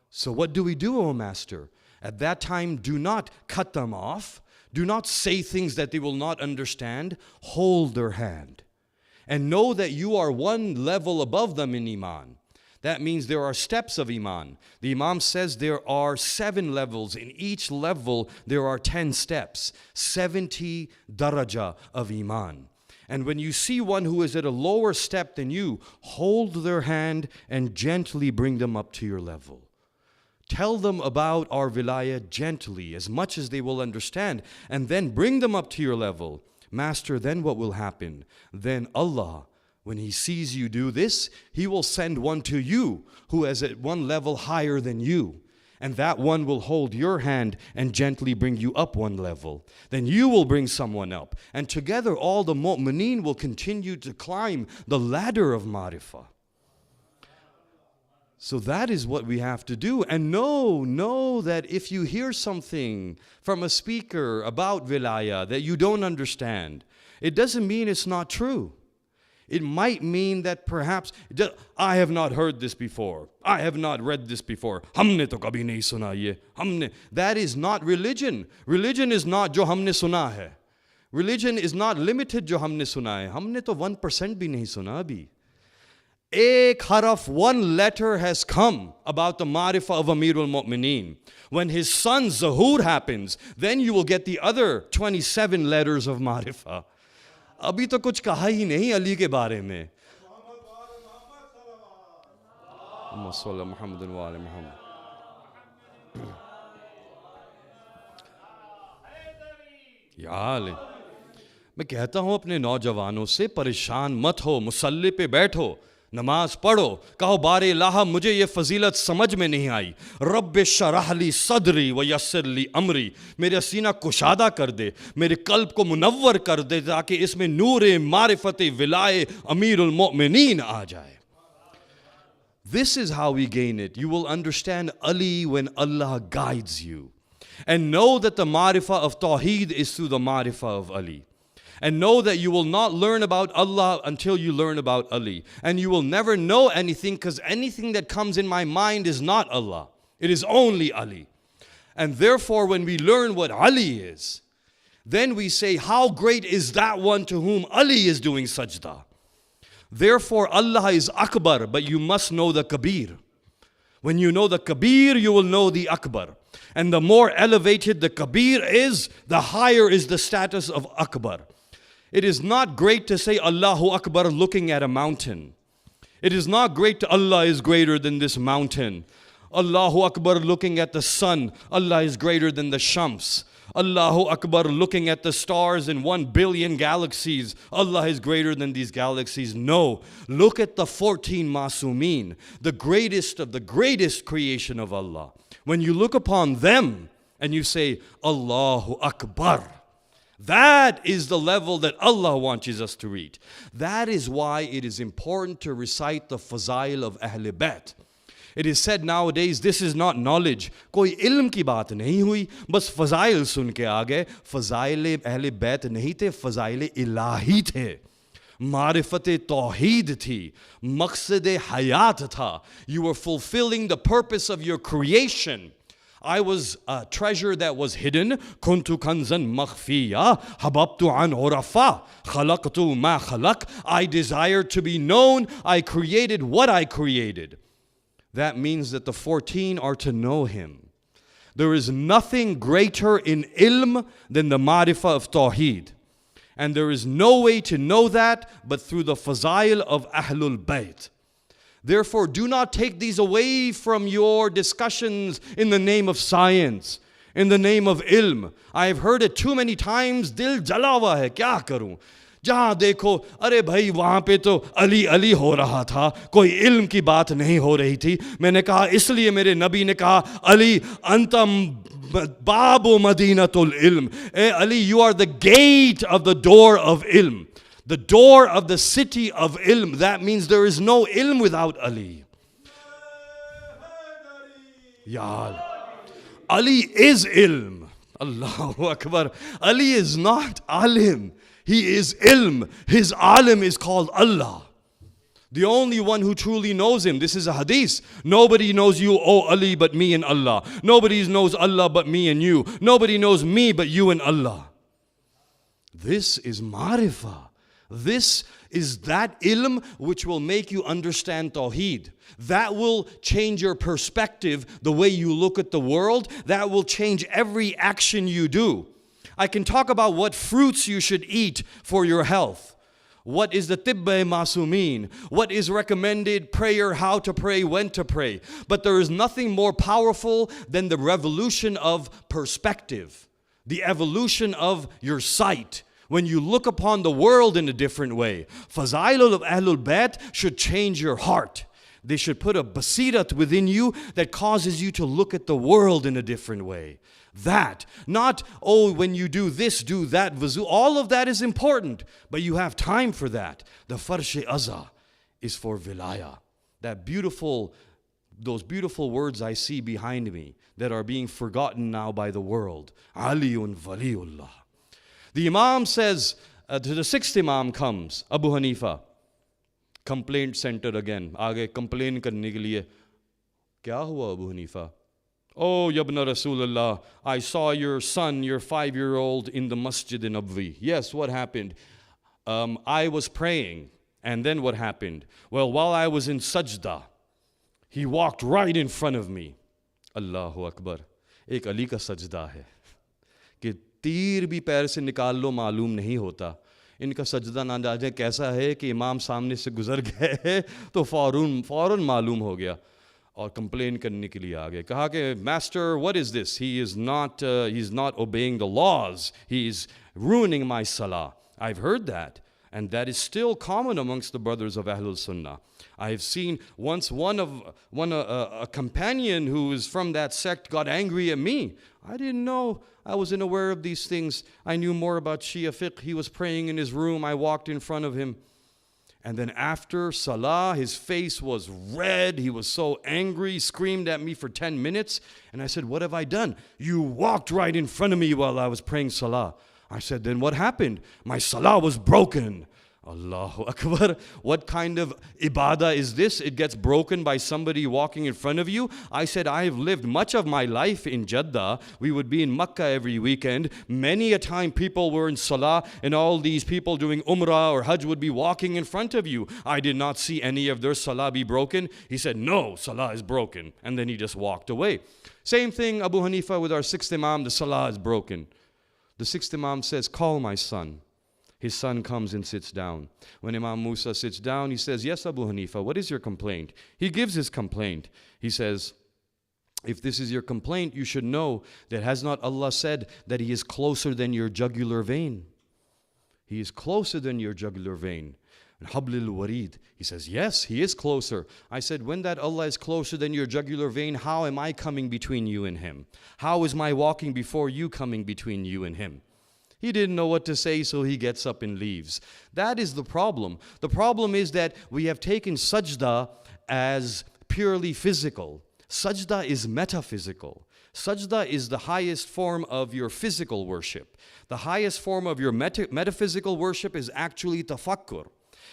So what do we do, O Master? At that time, do not cut them off. Do not say things that they will not understand. Hold their hand. And know that you are one level above them in iman. That means there are steps of iman. The Imam says there are 7 levels. In each level, there are 10 steps. 70 daraja of iman. And when you see one who is at a lower step than you, hold their hand and gently bring them up to your level. Tell them about our vilayah gently, as much as they will understand, and then bring them up to your level. Master, then what will happen? Then Allah, when He sees you do this, He will send one to you who is at one level higher than you. And that one will hold your hand and gently bring you up one level. Then you will bring someone up. And together all the mu'mineen will continue to climb the ladder of marifah. So that is what we have to do. And know that if you hear something from a speaker about vilayah that you don't understand, it doesn't mean it's not true. It might mean that perhaps, I have not heard this before. I have not read this before. Humne to kabhi nahi suna ye. Humne. That is not religion. Religion is not jo humne suna hai. Religion is not limited jo humne suna hai. Humne to 1% bhi nahi suna abhi. Ek haraf, one letter has come about the marifah of Amirul Mu'mineen. When his son Zuhur happens, then you will get the other 27 letters of marifah. अभी तो कुछ कहा ही नहीं अली के बारे में. यार मैं कहता हूँ अपने नौजवानों से परेशान मत हो, मुसल्ले पे बैठो, नमाज पढ़ो, कहो बारे इलाहा मुझे ये फजीलत समझ में नहीं आई. रब्बे शरहली सदरी व यस्सिरली अमरी, मेरा सीना कुशादा कर दे, मेरे कल्ब को मुनव्वर कर दे ताकि इसमें नूर मारिफत विलाए अमीरुल मोमिनीन आ जाए. This is how we gain it. You will understand Ali when Allah guides you. And know that the marifah of Tawheed is through the marifah of Ali. And know that you will not learn about Allah until you learn about Ali. And you will never know anything because anything that comes in my mind is not Allah. It is only Ali. And therefore when we learn what Ali is, then we say, how great is that one to whom Ali is doing sajda. Therefore Allah is Akbar, but you must know the Kabir. When you know the Kabir, you will know the Akbar. And the more elevated the kabir is, the higher is the status of akbar. It is not great to say Allahu Akbar looking at a mountain. It is not great to Allah is greater than this mountain. Allahu Akbar looking at the sun. Allah is greater than the Shams. Allahu Akbar looking at the stars in 1 billion galaxies. Allah is greater than these galaxies. No. Look at the 14 Masumeen, the greatest of the greatest creation of Allah. When you look upon them and you say Allahu Akbar, that is the level that Allah wants us to reach. That is why it is important to recite the Fazail of Ahl Bayt. It is said nowadays, this is not knowledge. कोई इल्म की बात नहीं हुई, बस फजाइल सुन के आ गए. फजाइल अहले बैत नहीं थे, फजाइल इलाही थे. मारिफत तौहीद थी, मकसद हयात था. You were fulfilling the purpose of your creation. I was a treasure that was hidden. كنت كنزا مخفيا حببت عن عرفا خلقت ما خلق. I desired to be known. I created what I created. That means that the 14 are to know Him. There is nothing greater in ilm than the marifah of Tawheed. And there is no way to know that but through the fazail of Ahlul Bayt. Therefore, do not take these away from your discussions in the name of science, in the name of ilm. I have heard it too many times. Dil jalawa hai, kya karun? जहाँ देखो अरे भाई वहाँ पे तो अली अली हो रहा था, कोई इल्म की बात नहीं हो रही थी. मैंने कहा इसलिए मेरे नबी ने कहा अली अंतम बाबु मदीनतुल इल्म. Ali, you are the gate of the door of ilm, the door of the city of ilm. That means there is no ilm without Ali. Ya Ali is ilm. Allahu Akbar. Ali is not alim. He is ilm. His alim is called Allah. The only one who truly knows Him. This is a hadith. Nobody knows you, oh Ali, but me and Allah. Nobody knows Allah but me and you. Nobody knows me but you and Allah. This is marifah. This is that ilm which will make you understand Tawheed. That will change your perspective, the way you look at the world. That will change every action you do. I can talk about what fruits you should eat for your health. What is the tibba masumeen? What is recommended prayer, how to pray, when to pray. But there is nothing more powerful than the revolution of perspective. The evolution of your sight. When you look upon the world in a different way. Fazailul of Ahlul Bayt should change your heart. They should put a basirat within you that causes you to look at the world in a different way. That, not, oh, when you do this, do that, wuzu. All of that is important, but you have time for that. The farsh-e-azza is for vilaya. That beautiful, those beautiful words I see behind me that are being forgotten now by the world. Aliyun Waliullah. The Imam says, to the sixth Imam comes, Abu Hanifa. Complaint center again. Aage complain karne ke liye. Kya hua Abu Hanifa? Oh, Yabna Rasulullah, I saw your son, your 5-year-old in the Masjid in Nabwi. Yes, what happened? I was praying. And then what happened? Well, while I was in sajda, he walked right in front of me. Allahu Akbar. Ek Ali ka sajda hai. Ki तीर भी पैर से निकाल लो मालूम नहीं होता. इनका सजदा ना जाने कैसा है कि इमाम सामने से गुजर गए तो फौरन मालूम हो गया और कंप्लेन करने के लिए आ गए. कहा कि master, what is this? He's not obeying the laws. He's ruining my salah. I've heard that. And that is still common amongst the brothers of Ahlul Sunnah. I have seen once a companion who is from that sect got angry at me. I didn't know. I wasn't aware of these things. I knew more about Shia fiqh. He was praying in his room. I walked in front of him. And then after Salah, his face was red. He was so angry. He screamed at me for 10 minutes. And I said, what have I done? You walked right in front of me while I was praying Salah. I said, then what happened? My Salah was broken. Allahu Akbar. What kind of ibadah is this? It gets broken by somebody walking in front of you. I said, I have lived much of my life in Jeddah. We would be in Makkah every weekend. Many a time people were in Salah and all these people doing Umrah or Hajj would be walking in front of you. I did not see any of their Salah be broken. He said, no, Salah is broken. And then he just walked away. Same thing, Abu Hanifa, with our sixth Imam, the Salah is broken. The sixth Imam says, call my son. His son comes and sits down. When Imam Musa sits down, he says, yes, Abu Hanifa, what is your complaint? He gives his complaint. He says, if this is your complaint, you should know that has not Allah said that He is closer than your jugular vein? He is closer than your jugular vein. And Hablil Warid, he says, yes, He is closer. I said, when that Allah is closer than your jugular vein, how am I coming between you and Him? How is my walking before you coming between you and Him? He didn't know what to say, so he gets up and leaves. That is the problem. The problem is that we have taken sajda as purely physical. Sajda is metaphysical. Sajda is the highest form of your physical worship. The highest form of your metaphysical worship is actually tafakkur.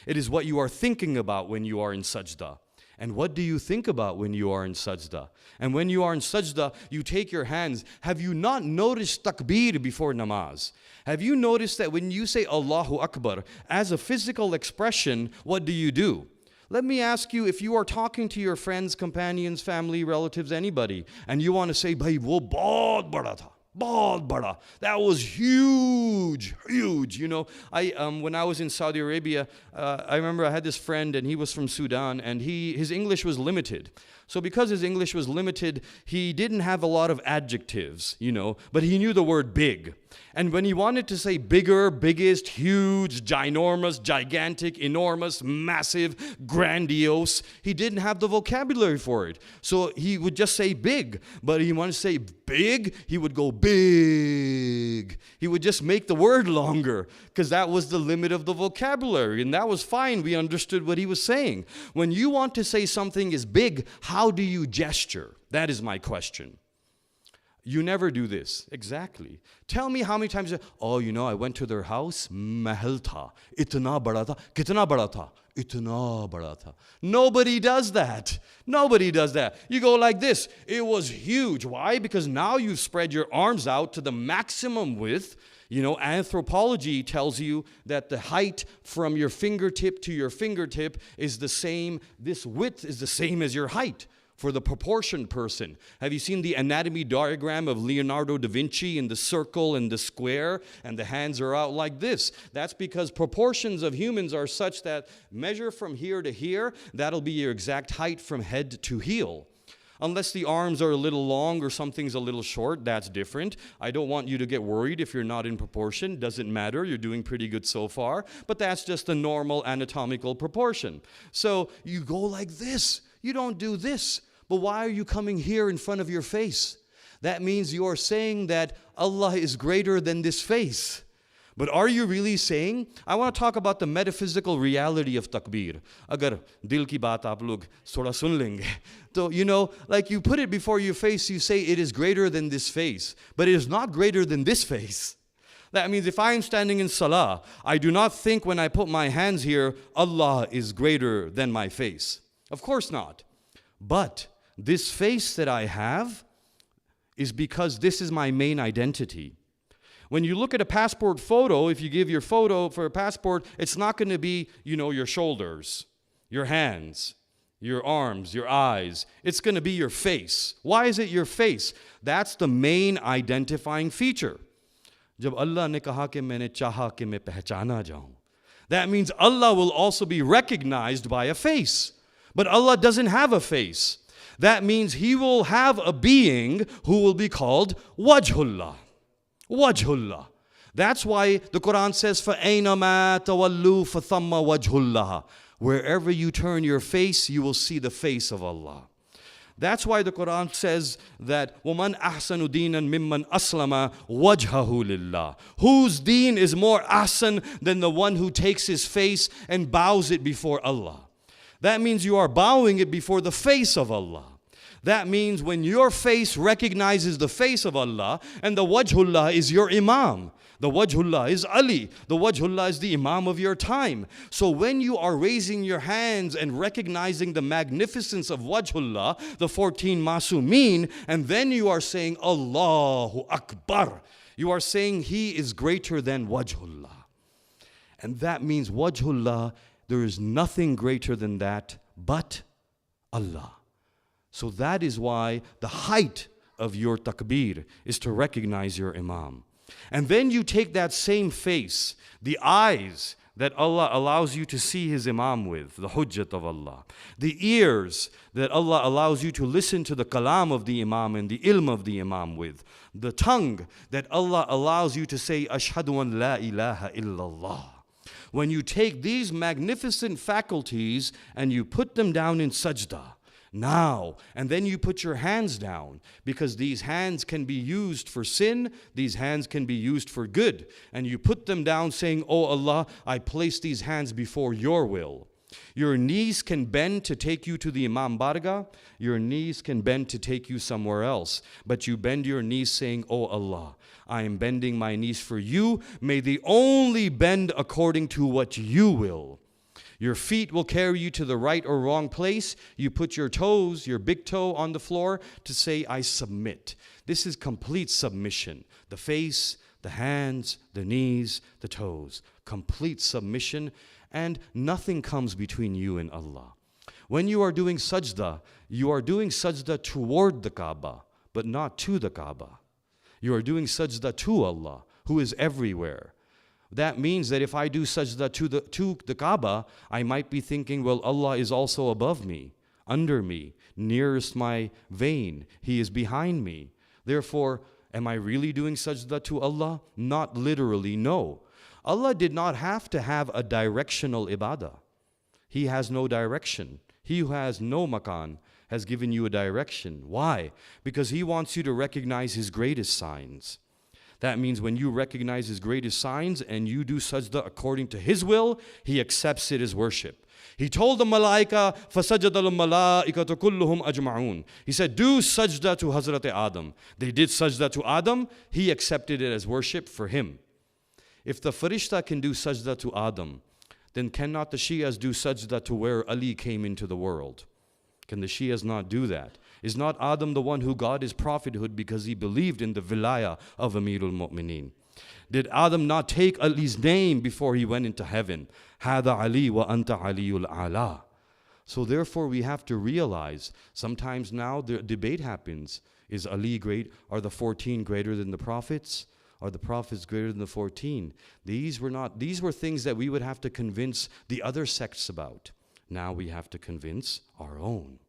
It is what you are thinking about when you are in sajda. And what do you think about when you are in sajda? And when you are in sajda, you take your hands. Have you not noticed takbir before namaz? Have you noticed that when you say Allahu Akbar, as a physical expression, what do? Let me ask you, if you are talking to your friends, companions, family, relatives, anybody, and you want to say, Bhai, wo bahut bada tha. Bahut bada. That was huge. You know, when I was in Saudi Arabia, I remember I had this friend and he was from Sudan and his English was limited. So because his English was limited, he didn't have a lot of adjectives, you know, but he knew the word big. And when he wanted to say bigger, biggest, huge, ginormous, gigantic, enormous, massive, grandiose, he didn't have the vocabulary for it. So he would just say big. But he wanted to say big, he would go big. He would just make the word longer because that was the limit of the vocabulary. And that was fine. We understood what he was saying. When you want to say something is big, how do you gesture? That is my question. You never do this. Exactly. Tell me how many times, oh, you know, I went to their house, mahal tha, itna bada tha, kitna bada tha, itna bada tha. Nobody does that. Nobody does that. You go like this, it was huge. Why? Because now you've spread your arms out to the maximum width. You know, anthropology tells you that the height from your fingertip to your fingertip is the same, this width is the same as your height. For the proportion person. Have you seen the anatomy diagram of Leonardo da Vinci in the circle and the square and the hands are out like this? That's because proportions of humans are such that measure from here to here, that'll be your exact height from head to heel. Unless the arms are a little long or something's a little short, that's different. I don't want you to get worried if you're not in proportion. Doesn't matter, you're doing pretty good so far. But that's just a normal anatomical proportion. So you go like this. You don't do this. But why are you coming here in front of your face? That means you are saying that Allah is greater than this face. But are you really saying? I want to talk about the metaphysical reality of takbir. Agar dil ki baat aap log thoda sun lenge. So, you know, like you put it before your face, you say it is greater than this face. But it is not greater than this face. That means if I am standing in salah, I do not think when I put my hands here, Allah is greater than my face. Of course not. But this face that I have is because this is my main identity. When you look at a passport photo, if you give your photo for a passport, it's not going to be, you know, your shoulders, your hands, your arms, your eyes. It's going to be your face. Why is it your face? That's the main identifying feature. Jab Allah ne kaha ke maine chaha ke main pehchana jaun. That means Allah will also be recognized by a face. But Allah doesn't have a face. That means He will have a being who will be called Wajhullah. Wajhullah. That's why the Quran says, فَأَيْنَمَا تَوَلُّوا فَثَمَّ وَجْهُ. Wherever you turn your face, you will see the face of Allah. That's why the Quran says that وَمَنْ أَحْسَنُ دِينًا مِمَّنْ أَسْلَمَ وَجْهَهُ لِلَّهِ. Whose deen is more ahsan than the one who takes his face and bows it before Allah. That means you are bowing it before the face of Allah. That means when your face recognizes the face of Allah, and the wajhullah is your imam. The Wajhullah is Ali. The Wajhullah is the Imam of your time. So when you are raising your hands and recognizing the magnificence of Wajhullah, the 14 Masumeen, and then you are saying Allahu Akbar, you are saying He is greater than Wajhullah. And that means Wajhullah, there is nothing greater than that but Allah. So that is why the height of your takbir is to recognize your Imam. And then you take that same face, the eyes that Allah allows you to see His Imam with, the hujjat of Allah, the ears that Allah allows you to listen to the kalam of the Imam and the ilm of the Imam with, the tongue that Allah allows you to say, Ashhadu an la ilaha illallah. When you take these magnificent faculties and you put them down in sajda, now, and then you put your hands down, because these hands can be used for sin, these hands can be used for good. And you put them down saying, Oh Allah, I place these hands before your will. Your knees can bend to take you to the Imam Bargah. Your knees can bend to take you somewhere else. But you bend your knees saying, Oh Allah, I am bending my knees for you. May they only bend according to what you will. Your feet will carry you to the right or wrong place. You put your toes, your big toe on the floor to say, I submit. This is complete submission. The face, the hands, the knees, the toes. Complete submission, and nothing comes between you and Allah. When you are doing sajda toward the Kaaba, but not to the Kaaba. You are doing sajda to Allah, who is everywhere. That means that if I do sajda to the Kaaba, I might be thinking, well, Allah is also above me, under me, nearest my vein. He is behind me. Therefore, am I really doing sajda to Allah? Not literally, no. Allah did not have to have a directional ibadah. He has no direction. He who has no makan has given you a direction. Why? Because He wants you to recognize His greatest signs. That means when you recognize His greatest signs and you do sajda according to His will, He accepts it as worship. He told the malaika, فَسَجَدَ الْمَلَائِكَةُ كُلُّهُمْ أَجْمَعُونَ. He said, do sajda to Hazrat Adam. They did sajda to Adam. He accepted it as worship for him. If the farishta can do sajda to Adam, then cannot the Shias do sajda to where Ali came into the world? Can the Shias not do that? Is not Adam the one who got his prophethood because he believed in the vilayah of Amirul Mu'mineen? Did Adam not take Ali's name before he went into heaven? Hada Ali wa anta Aliul Ala. So therefore we have to realize, sometimes now the debate happens. Is Ali great? Are the 14 greater than the prophets? Are the prophets greater than the 14? These were things that we would have to convince the other sects about. Now we have to convince our own.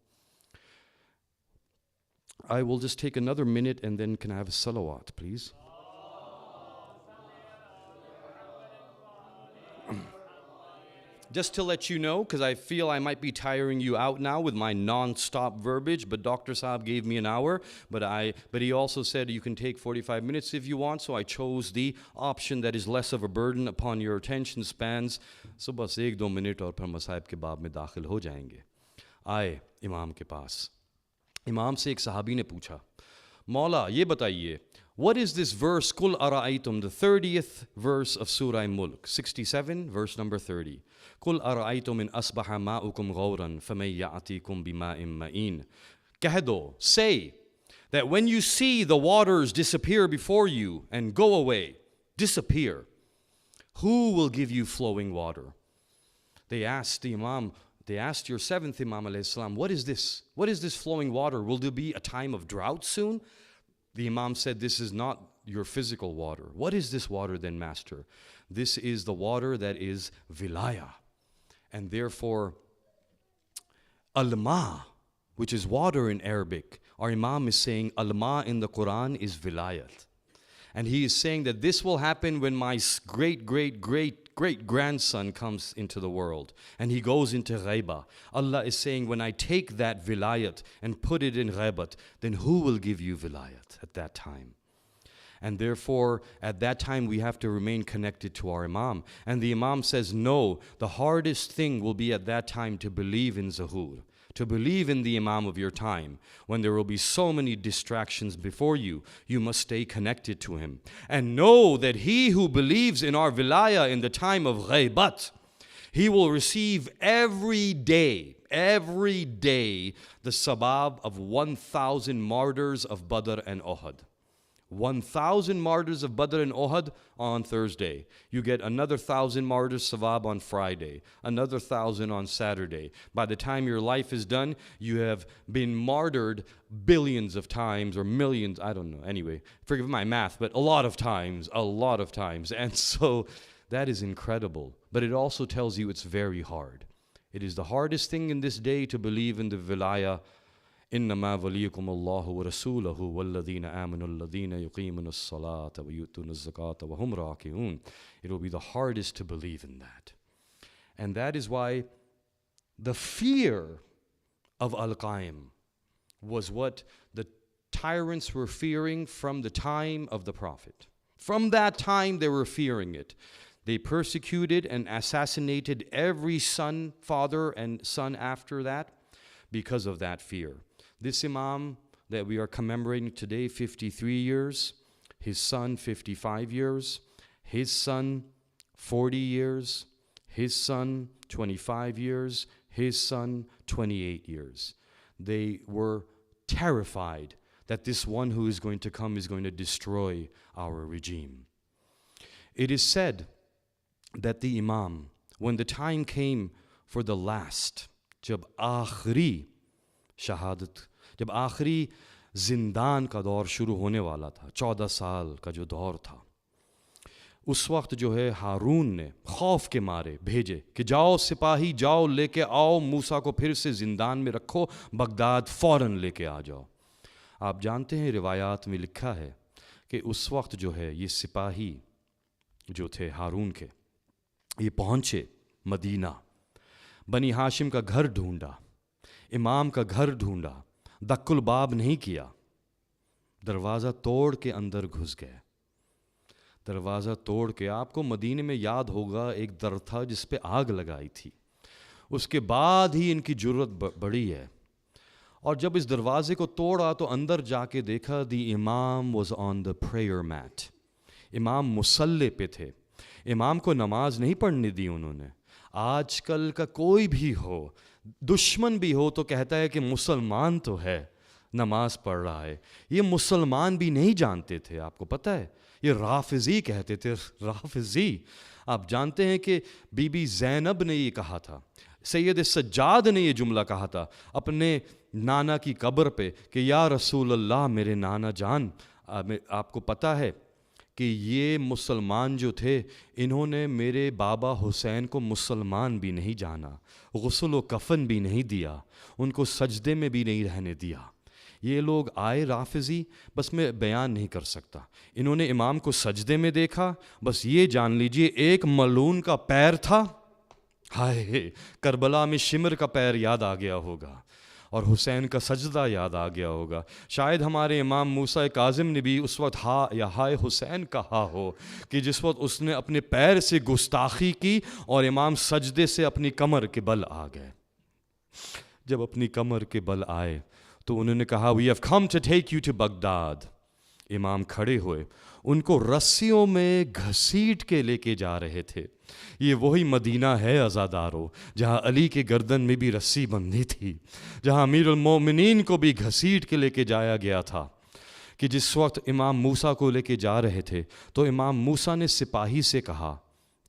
I will just take another minute and then can I have a salawat, please? Just to let you know, because I feel I might be tiring you out now with my non-stop verbiage, but Dr. Saab gave me an hour, but he also said you can take 45 minutes if you want, so I chose the option that is less of a burden upon your attention spans. So bas 1-2 minute aur phir masaib ke baab mein dakhil ho jayenge. Aaye Imam ke paas. Imam se ek sahabi ne pucha, Maula, ye bataiye, what is this verse, Kul ara'aytum, the 30th verse of Surah Mulk, 67, verse number 30. Kul ara'aytum in asbaha ma'ukum ghawran, famay ya'atikum bima'im ma'in. Keh say that when you see the waters disappear before you and go away, disappear, who will give you flowing water? They asked the Imam, they asked your 7th Imam alayhi salam, what is this? What is this flowing water? Will there be a time of drought soon? The Imam said, this is not your physical water. What is this water then, Master? This is the water that is vilayah. And therefore, al-ma, which is water in Arabic, our Imam is saying al-ma in the Quran is vilayat. And he is saying that this will happen when my great-great-great-great-grandson comes into the world and he goes into ghaiba. Allah is saying, when I take that vilayat and put it in ghaibat, then who will give you vilayat at that time? And therefore, at that time, we have to remain connected to our Imam. And the Imam says, no, the hardest thing will be at that time to believe in Zuhur, to believe in the Imam of your time, when there will be so many distractions before you, you must stay connected to him. And know that he who believes in our vilayah in the time of ghaibat, he will receive every day, the sabab of 1,000 martyrs of Badr and Uhud. 1,000 martyrs of Badr and Uhud on Thursday. You get another 1,000 martyrs sabab on Friday, another 1,000 on Saturday. By the time your life is done, you have been martyred billions of times or millions, I don't know. Anyway, forgive my math, but a lot of times. And so that is incredible. But it also tells you it's very hard. It is the hardest thing in this day to believe in the vilayah. إنما وليكم الله ورسوله والذين آمنوا الذين يقيمون الصلاة ويؤتون الزكاة وهم راكعون. It will be the hardest to believe in that. And that is why the fear of Al-Qaim was what the tyrants were fearing from the time of the Prophet. From that time they were fearing it. They persecuted and assassinated every son, father and son after that because of that fear. This Imam that we are commemorating today, 53 years, his son 55 years, his son 40 years, his son 25 years, his son 28 years. They were terrified that this one who is going to come is going to destroy our regime. It is said that the Imam, when the time came for the last, jab aakhri shahadat, جب آخری زندان کا دور شروع ہونے والا تھا 14 سال کا جو دور تھا اس وقت جو ہے ہارون نے خوف کے مارے بھیجے کہ جاؤ سپاہی جاؤ لے کے آؤ موسیٰ کو پھر سے زندان میں رکھو بغداد فوراً لے کے آ جاؤ. آپ جانتے ہیں روایات میں لکھا ہے کہ اس وقت جو ہے یہ سپاہی جو تھے ہارون کے یہ پہنچے مدینہ, بنی ہاشم کا گھر ڈھونڈا, امام کا گھر ڈھونڈا, دق الباب نہیں کیا, دروازہ توڑ کے اندر گھس گئے. دروازہ توڑ کے, آپ کو مدینے میں یاد ہوگا ایک در تھا جس پہ آگ لگائی تھی, اس کے بعد ہی ان کی جرت بڑھی ہے. اور جب اس دروازے کو توڑا تو اندر جا کے دیکھا the imam was on the prayer mat, امام مصلی پہ تھے. امام کو نماز نہیں پڑھنے دی انہوں نے. آج کل کا کوئی بھی ہو, دشمن بھی ہو, تو کہتا ہے کہ مسلمان تو ہے نماز پڑھ رہا ہے. یہ مسلمان بھی نہیں جانتے تھے, آپ کو پتہ ہے, یہ رافضی کہتے تھے, رافضی. آپ جانتے ہیں کہ بی بی زینب نے یہ کہا تھا, سید سجاد نے یہ جملہ کہا تھا اپنے نانا کی قبر پہ کہ یا رسول اللہ میرے نانا جان, آپ کو پتہ ہے کہ یہ مسلمان جو تھے انہوں نے میرے بابا حسین کو مسلمان بھی نہیں جانا, غسل و کفن بھی نہیں دیا, ان کو سجدے میں بھی نہیں رہنے دیا. یہ لوگ آئے رافضی, بس میں بیان نہیں کر سکتا. انہوں نے امام کو سجدے میں دیکھا, بس یہ جان لیجئے ایک ملعون کا پیر تھا. ہائے, کربلا میں شمر کا پیر یاد آ گیا ہوگا اور حسین کا سجدہ یاد آ گیا ہوگا. شاید ہمارے امام موسیٰ کاظم نے بھی اس وقت ہا یا ہائے حسین کہا ہو کہ جس وقت اس نے اپنے پیر سے گستاخی کی اور امام سجدے سے اپنی کمر کے بل آ گئے. جب اپنی کمر کے بل آئے تو انہوں نے کہا we have come to take you to Baghdad. امام کھڑے ہوئے, ان کو رسیوں میں گھسیٹ کے لے کے جا رہے تھے. یہ وہی مدینہ ہے عزادارو جہاں علی کے گردن میں بھی رسی بندھی تھی, جہاں امیر المومنین کو بھی گھسیٹ کے لے کے جایا گیا تھا. کہ جس وقت امام موسیٰ کو لے کے جا رہے تھے تو امام موسیٰ نے سپاہی سے کہا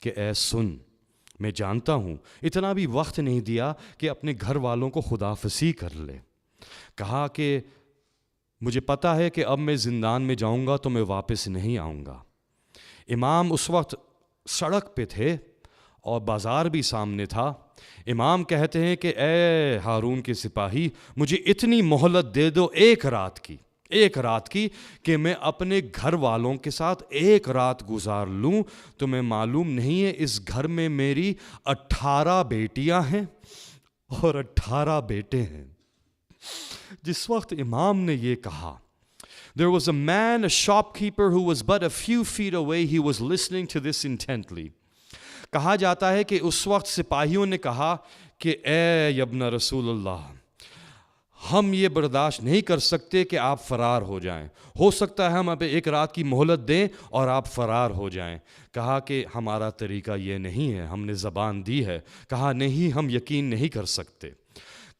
کہ اے سن, میں جانتا ہوں اتنا بھی وقت نہیں دیا کہ اپنے گھر والوں کو خدافظی کر لے. کہا کہ مجھے پتہ ہے کہ اب میں زندان میں جاؤں گا تو میں واپس نہیں آؤں گا. امام اس وقت سڑک پہ تھے اور بازار بھی سامنے تھا. امام کہتے ہیں کہ اے ہارون کے سپاہی, مجھے اتنی مہلت دے دو ایک رات کی کہ میں اپنے گھر والوں کے ساتھ ایک رات گزار لوں. تمہیں معلوم نہیں ہے اس گھر میں میری 18 بیٹیاں ہیں اور 18 بیٹے ہیں. جس وقت امام نے یہ کہا, there was a man, a shopkeeper who was but a few feet away. He was listening to this intently. کہا جاتا ہے کہ اس وقت سپاہیوں نے کہا کہ اے ابن رسول اللہ, ہم یہ برداشت نہیں کر سکتے کہ آپ فرار ہو جائیں. ہو سکتا ہے ہم اب ایک رات کی مہلت دیں اور آپ فرار ہو جائیں. کہا کہ ہمارا طریقہ یہ نہیں ہے, ہم نے زبان دی ہے. کہا نہیں, ہم یقین نہیں کر سکتے.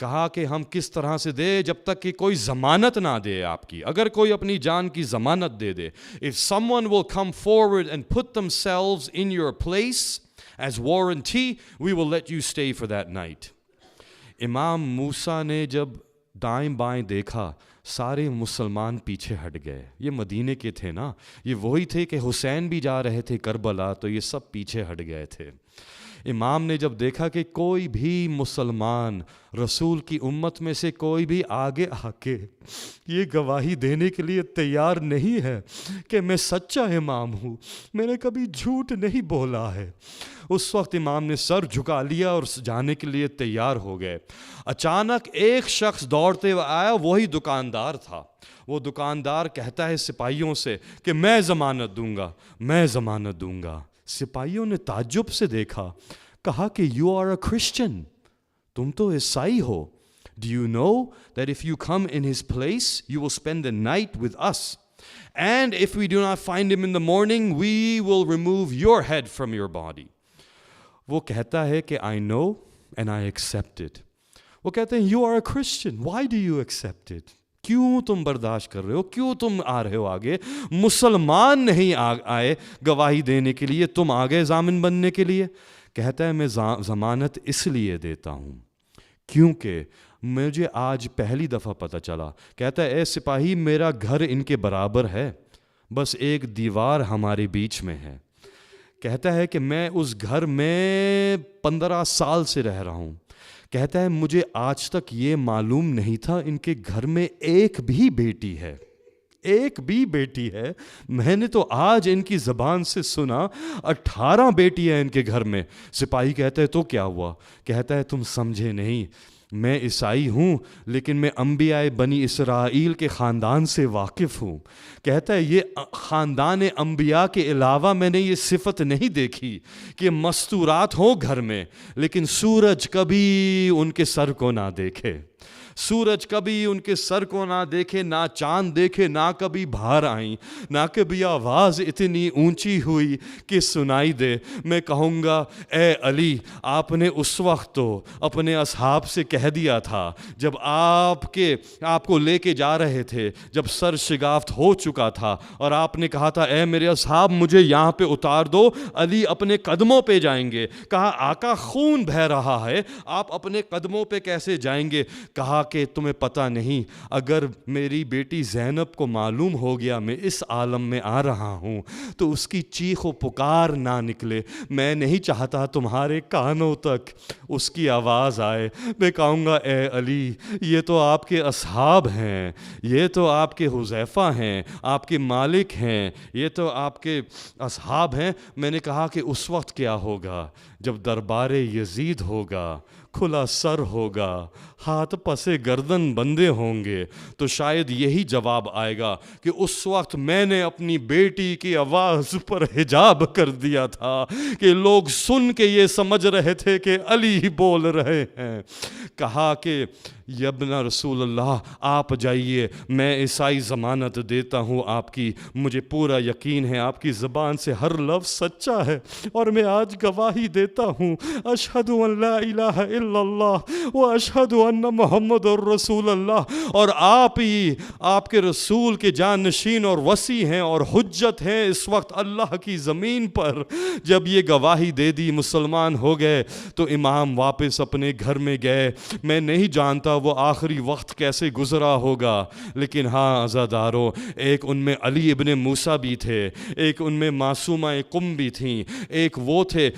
کہا کہ ہم کس طرح سے دے جب تک کہ کوئی ضمانت نہ دے آپ کی. اگر کوئی اپنی جان کی ضمانت دے دے, if someone will come forward and put themselves in your place as warranty, we will let you stay for that night. امام موسیٰ نے جب دائیں بائیں دیکھا, سارے مسلمان پیچھے ہٹ گئے. یہ مدینے کے تھے نا, یہ وہی تھے کہ حسین بھی جا رہے تھے کربلا, تو یہ سب پیچھے ہٹ گئے تھے. امام نے جب دیکھا کہ کوئی بھی مسلمان رسول کی امت میں سے کوئی بھی آگے آ کے یہ گواہی دینے کے لیے تیار نہیں ہے کہ میں سچا امام ہوں, میں نے کبھی جھوٹ نہیں بولا ہے, اس وقت امام نے سر جھکا لیا اور جانے کے لیے تیار ہو گئے. اچانک ایک شخص دوڑتے ہوئے آیا, وہی دکاندار تھا. وہ دکاندار کہتا ہے سپاہیوں سے کہ میں ضمانت دوں گا, میں ضمانت دوں گا. سپاہیوں نے تعجب سے دیکھا, کہا کہ یو آر اے کرسچن, تم تو عیسائی ہو. Do you know that if you come in his place, you will spend the night with us? And if we do not find him in the morning, we will remove your head from your body. وہ کہتا ہے کہ I know and I accept it. وہ کہتے ہیں you are a Christian, why do you accept it? کیوں تم برداشت کر رہے ہو, کیوں تم آ رہے ہو آگے؟ مسلمان نہیں آئے گواہی دینے کے لیے, تم آگے ضامن بننے کے لیے. کہتا ہے میں ضمانت اس لیے دیتا ہوں کیونکہ مجھے آج پہلی دفعہ پتہ چلا. کہتا ہے اے سپاہی, میرا گھر ان کے برابر ہے, بس ایک دیوار ہمارے بیچ میں ہے. کہتا ہے کہ میں اس گھر میں 15 سال سے رہ رہا ہوں. کہتا ہے مجھے آج تک یہ معلوم نہیں تھا ان کے گھر میں ایک بھی بیٹی ہے, ایک بھی بیٹی ہے. میں نے تو آج ان کی زبان سے سنا 18 بیٹیاں ان کے گھر میں. سپاہی کہتا ہے تو کیا ہوا؟ کہتا ہے تم سمجھے نہیں, میں عیسائی ہوں لیکن میں انبیاء بنی اسرائیل کے خاندان سے واقف ہوں. کہتا ہے یہ خاندان انبیاء کے علاوہ میں نے یہ صفت نہیں دیکھی کہ مستورات ہوں گھر میں, لیکن سورج کبھی ان کے سر کو نہ دیکھے, سورج کبھی ان کے سر کو نہ دیکھے, نہ چاند دیکھے, نہ کبھی باہر آئیں, نہ کبھی آواز اتنی اونچی ہوئی کہ سنائی دے. میں کہوں گا اے علی, آپ نے اس وقت تو اپنے اصحاب سے کہہ دیا تھا جب آپ کو لے کے جا رہے تھے, جب سر شگافت ہو چکا تھا اور آپ نے کہا تھا اے میرے اصحاب مجھے یہاں پہ اتار دو, علی اپنے قدموں پہ جائیں گے. کہا آقا خون بہہ رہا ہے, آپ اپنے قدموں پہ کیسے جائیں گے؟ کہا کہ تمہیں پتہ نہیں, اگر میری بیٹی زینب کو معلوم ہو گیا میں اس عالم میں آ رہا ہوں تو اس کی چیخ و پکار نہ نکلے. میں نہیں چاہتا تمہارے کانوں تک اس کی آواز آئے. میں کہوں گا اے علی, یہ تو آپ کے اصحاب ہیں, یہ تو آپ کے حذیفہ ہیں, آپ کے مالک ہیں, یہ تو آپ کے اصحاب ہیں. میں نے کہا کہ اس وقت کیا ہوگا جب دربار یزید ہوگا, کھلا سر ہوگا, ہاتھ پسے گردن بندے ہوں گے, تو شاید یہی جواب آئے گا کہ اس وقت میں نے اپنی بیٹی کی آواز پر حجاب کر دیا تھا کہ لوگ سن کے یہ سمجھ رہے تھے کہ علی ہی بول رہے ہیں. کہا کہ یبن رسول اللہ آپ جائیے, میں عیسائی ضمانت دیتا ہوں آپ کی, مجھے پورا یقین ہے آپ کی زبان سے ہر لفظ سچا ہے, اور میں آج گواہی دیتا ہوں اشہد ان لا الہ الا اللہ و اشہد ان محمد الرسول اللہ, اور آپ ہی آپ کے رسول کے جانشین اور وصی ہیں اور حجت ہیں اس وقت اللہ کی زمین پر. جب یہ گواہی دے دی مسلمان ہو گئے تو امام واپس اپنے گھر میں گئے. میں نہیں جانتا وہ آخری وقت کیسے گزرا ہوگا, لیکن ہاں عزادارو, ایک ان میں علی ابن موسیٰ بھی تھے, ایک ان میں معصومہ قم بھی تھیں, ایک وہ تھے.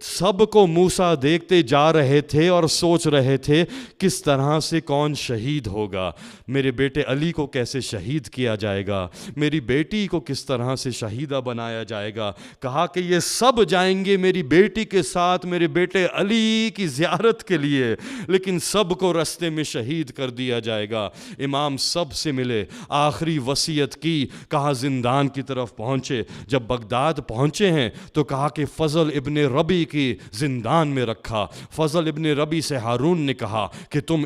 سب کو موسیٰ دیکھتے جا رہے تھے اور سوچ رہے تھے کس طرح سے کون شہید ہوگا, میرے بیٹے علی کو کیسے شہید کیا جائے گا, میری بیٹی کو کس طرح سے شہیدہ بنایا جائے گا. کہا کہ یہ سب جائیں گے میری بیٹی کے ساتھ میرے بیٹے علی کی زیارت کے لیے, لیکن سب کو رستے میں شہید کر دیا جائے گا. امام سب سے ملے, آخری وصیت کی, کہا زندان کی طرف پہنچے. جب بغداد پہنچے ہیں تو کہا کہ فضل ابن ربی ربی کی زندان میں رکھا. فضل ابن ربی سے ہارون نے کہا کہ تم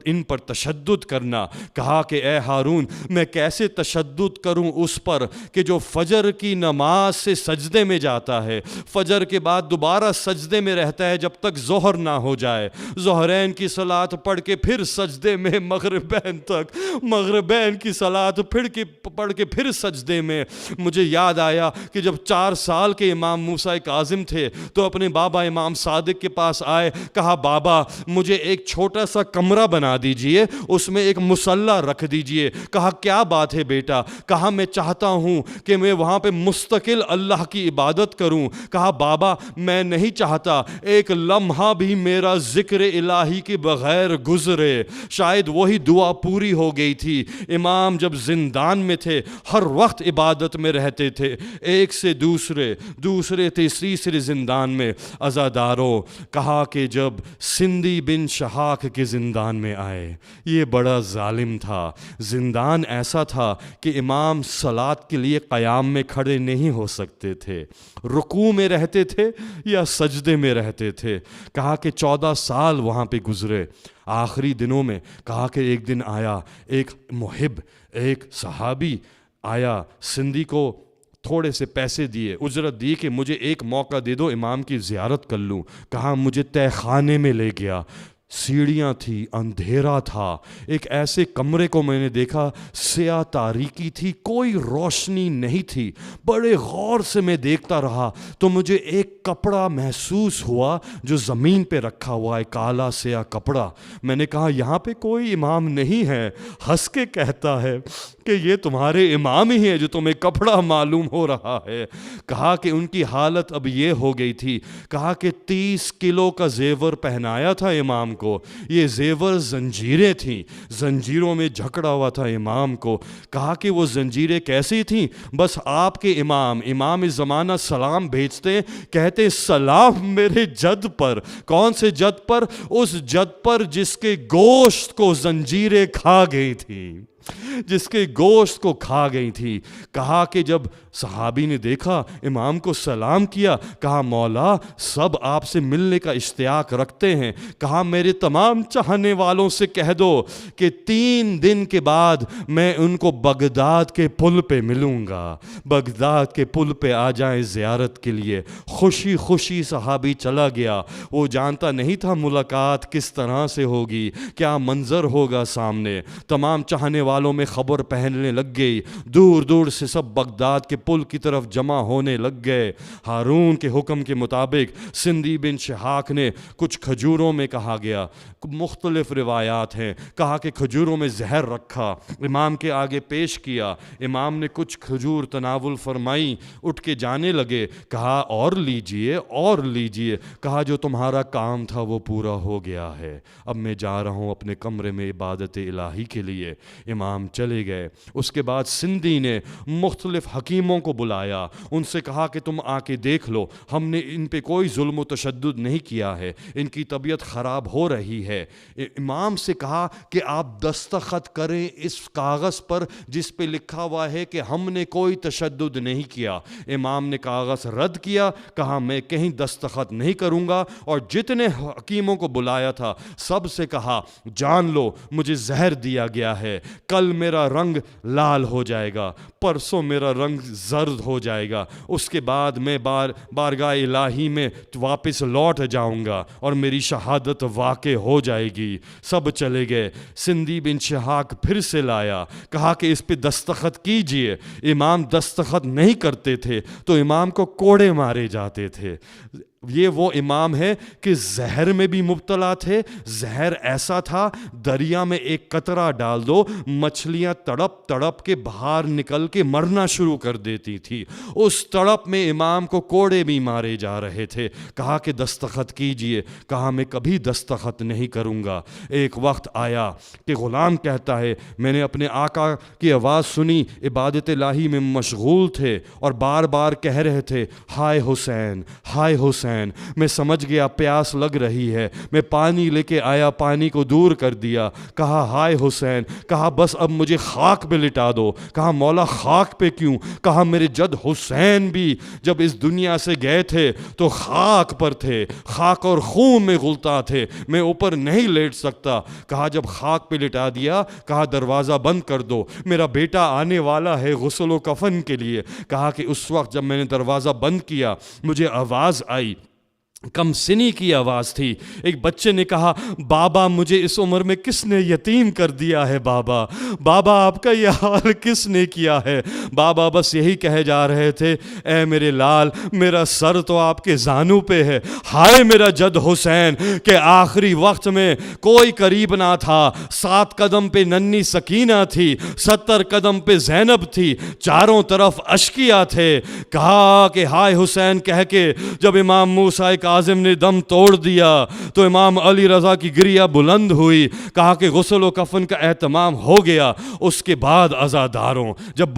ان پر تشدد کرنا. کہا کہ اے ہارون میں کیسے تشدد کروں اس پر کہ جو فجر کی نماز سے سجدے میں جاتا ہے, فجر کے بعد دوبارہ سجدے میں رہتا ہے جب تک ظہر نہ ہو جائے, ظہرین کی صلاۃ پڑھ کے پھر سجدے میں مغربین تک, مغربین کی صلاۃ پڑھ کے پھر سجدے میں. مجھے یاد آیا کہ جب 4 سال کے امام موسیٰ کاظم تھے تو اپنے بابا امام صادق کے پاس آئے. کہا بابا مجھے ایک چھوٹا سا کمرہ بنا دیجئے, اس میں ایک مصلی رکھ دیجئے. کہا کیا بات ہے بیٹا؟ کہا میں چاہتا ہوں کہ میں وہاں پہ مستقل اللہ کی عبادت کروں. کہا بابا میں نہیں چاہتا ایک لمحہ بھی میرا ذکر الہی کے بغیر گزرے. شاید وہی دعا پوری ہو گئی تھی. امام جب زندان میں تھے ہر وقت عبادت میں رہتے تھے, ایک سے دوسرے تیسرے زندان میں. عزاداروں, کہا کہ جب سندھی بن شہاک کے زندان میں آئے, یہ بڑا ظالم تھا. زندان ایسا تھا کہ امام صلاۃ کے لیے قیام میں کھڑے نہیں ہو سکتے تھے, رکوع میں رہتے تھے یا سجدے میں رہتے تھے. کہا کہ 14 سال وہاں پہ گزرے. آخری دنوں میں کہا کہ ایک دن آیا ایک محب, ایک صحابی آیا, سندھی کو تھوڑے سے پیسے دیے, اجرت دی کہ مجھے ایک موقع دے دو امام کی زیارت کر لوں. کہا مجھے تہ خانے میں لے گیا, سیڑھیاں تھی, اندھیرا تھا. ایک ایسے کمرے کو میں نے دیکھا, سیاہ تاریکی تھی, کوئی روشنی نہیں تھی. بڑے غور سے میں دیکھتا رہا تو مجھے ایک کپڑا محسوس ہوا جو زمین پہ رکھا ہوا ہے, کالا سیاہ کپڑا. میں نے کہا یہاں پہ کوئی امام نہیں ہے. ہنس کے کہتا ہے کہ یہ تمہارے امام ہی ہے جو تمہیں کپڑا معلوم ہو رہا ہے. کہا کہ ان کی حالت اب یہ ہو گئی تھی. کہا کہ 30 کلو کا زیور پہنایا تھا امام کو. یہ زیور زنجیریں تھیں, زنجیروں میں جھکڑا ہوا تھا امام کو. کہا کہ وہ زنجیریں کیسی تھیں؟ بس آپ کے امام زمانہ سلام بھیجتے, کہتے سلام میرے جد پر. کون سے جد پر؟ اس جد پر جس کے گوشت کو زنجیریں کھا گئی تھیں, جس کے گوشت کو کھا گئی تھی. کہا کہ جب صحابی نے دیکھا امام کو سلام کیا, کہا مولا سب آپ سے ملنے کا اشتیاق رکھتے ہیں. کہا میرے تمام چاہنے والوں سے کہہ دو کہ 3 دن کے بعد میں ان کو بغداد کے پل پہ ملوں گا, بغداد کے پل پہ آ جائیں زیارت کے لیے. خوشی خوشی صحابی چلا گیا. وہ جانتا نہیں تھا ملاقات کس طرح سے ہوگی, کیا منظر ہوگا سامنے. تمام چاہنے والوں میں خبر پھیلنے لگ گئی, دور دور سے سب بغداد کے پل کی طرف جمع ہونے لگ گئے. ہارون کے حکم کے مطابق سندھی بن شہاک نے کچھ کھجوروں میں, کہا گیا مختلف روایات ہیں, کہا کہ کھجوروں میں زہر رکھا, امام کے آگے پیش کیا. امام نے کچھ کھجور تناول فرمائی, اٹھ کے جانے لگے. کہا اور لیجئے اور لیجئے. کہا جو تمہارا کام تھا وہ پورا ہو گیا ہے, اب میں جا رہا ہوں اپنے کمرے میں عبادت الہی کے لیے. امام چلے گئے. اس کے بعد سندھی نے مختلف حکیموں کو بلایا, ان سے کہا کہ تم آ کے دیکھ لو, ہم نے ان پہ کوئی ظلم و تشدد نہیں کیا ہے, ان کی طبیعت خراب ہو رہی ہے. امام سے کہا کہ آپ دستخط کریں اس کاغذ پر جس پہ لکھا ہوا ہے کہ ہم نے کوئی تشدد نہیں کیا. امام نے کاغذ رد کیا, کہا میں کہیں دستخط نہیں کروں گا. اور جتنے حکیموں کو بلایا تھا سب سے کہا جان لو مجھے زہر دیا گیا ہے, کل میرا رنگ لال ہو جائے گا, پرسوں میرا رنگ زرد ہو جائے گا, اس کے بعد میں بارگاہ الہی میں واپس لوٹ جاؤں گا اور میری شہادت واقع ہو جائے گی. سب چلے گئے. سندھی بن شہاک پھر سے لایا, کہا کہ اس پہ دستخط کیجئے. امام دستخط نہیں کرتے تھے تو امام کو کوڑے مارے جاتے تھے. یہ وہ امام ہے کہ زہر میں بھی مبتلا تھے. زہر ایسا تھا دریا میں ایک قطرہ ڈال دو, مچھلیاں تڑپ تڑپ کے باہر نکل کے مرنا شروع کر دیتی تھی. اس تڑپ میں امام کو کوڑے بھی مارے جا رہے تھے. کہا کہ دستخط کیجئے. کہا میں کبھی دستخط نہیں کروں گا. ایک وقت آیا کہ غلام کہتا ہے میں نے اپنے آقا کی آواز سنی, عبادت الہی میں مشغول تھے اور بار بار کہہ رہے تھے ہائے حسین ہائے حسین. حسین, میں سمجھ گیا پیاس لگ رہی ہے, میں پانی لے کے آیا, پانی کو دور کر دیا, کہا ہائے حسین, کہا بس اب مجھے خاک پہ لٹا دو. کہا مولا خاک پہ کیوں؟ کہا میرے جد حسین بھی جب اس دنیا سے گئے تھے تو خاک پر تھے, خاک اور خون میں غلطا تھے, میں اوپر نہیں لیٹ سکتا. کہا جب خاک پہ لٹا دیا, کہا دروازہ بند کر دو, میرا بیٹا آنے والا ہے غسل و کفن کے لیے. کہا کہ اس وقت جب میں نے دروازہ بند کیا مجھے آواز آئی, کم سنی کی آواز تھی. ایک بچے نے کہا بابا مجھے اس عمر میں کس نے یتیم کر دیا ہے, بابا بابا آپ کا یہ حال کس نے کیا ہے. بابا بس یہی کہے جا رہے تھے, اے میرے لال میرا سر تو آپ کے زانوں پہ ہے, ہائے میرا جد حسین کہ آخری وقت میں کوئی قریب نہ تھا. 7 قدم پہ ننھی سکینہ تھی, 70 قدم پہ زینب تھی, چاروں طرف اشکیا تھے. کہا کہ ہائے حسین کہہ کے جب امام موسیٰ کاظم نے دم توڑ دیا تو امام علی رضا کی گریہ بلند ہوئی. کہا کہ غسل و کفن کا اہتمام ہو گیا. اس کے بعد عزاداروں جب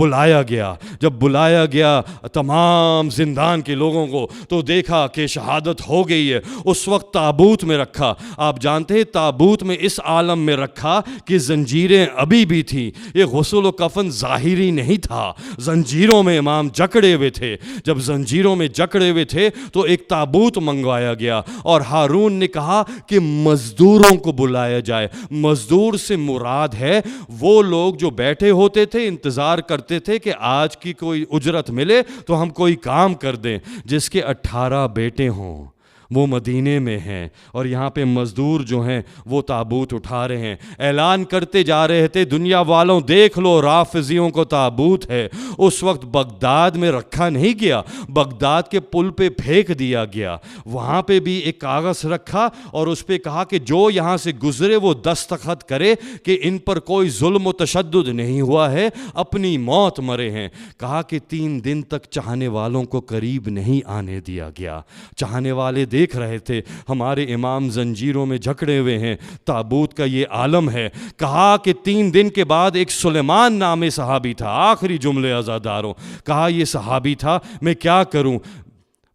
بلایا گیا تمام زندان کے لوگوں کو تو دیکھا کہ شہادت ہو گئی ہے. اس وقت تابوت میں رکھا. آپ جانتے ہیں تابوت میں اس عالم میں رکھا کہ زنجیریں ابھی بھی تھیں. یہ غسل و کفن ظاہری نہیں تھا, زنجیروں میں امام جکڑے ہوئے تھے. جب زنجیروں میں جکڑے ہوئے تھے تو ایک تابوت منگوایا گیا اور ہارون نے کہا کہ مزدوروں کو بلایا جائے. مزدور سے مراد ہے وہ لوگ جو بیٹھے ہوتے تھے, انتظار کرتے تھے کہ آج کی کوئی اجرت ملے تو ہم کوئی کام کر دیں. جس کے 18 بیٹے ہوں وہ مدینے میں ہیں اور یہاں پہ مزدور جو ہیں وہ تابوت اٹھا رہے ہیں. اعلان کرتے جا رہے تھے دنیا والوں دیکھ لو رافضیوں کو تابوت ہے. اس وقت بغداد میں رکھا نہیں گیا, بغداد کے پل پہ پھینک دیا گیا. وہاں پہ بھی ایک کاغذ رکھا اور اس پہ کہا کہ جو یہاں سے گزرے وہ دستخط کرے کہ ان پر کوئی ظلم و تشدد نہیں ہوا ہے, اپنی موت مرے ہیں. کہا کہ 3 دن تک چاہنے والوں کو قریب نہیں آنے دیا گیا. چاہنے والے دیکھ رہے تھے ہمارے امام زنجیروں میں جکڑے ہوئے ہیں, تابوت کا یہ عالم ہے. کہا کہ 3 دن کے بعد ایک سلیمان نامی صحابی تھا. آخری جملے عزاداروں, کہا یہ صحابی تھا, میں کیا کروں.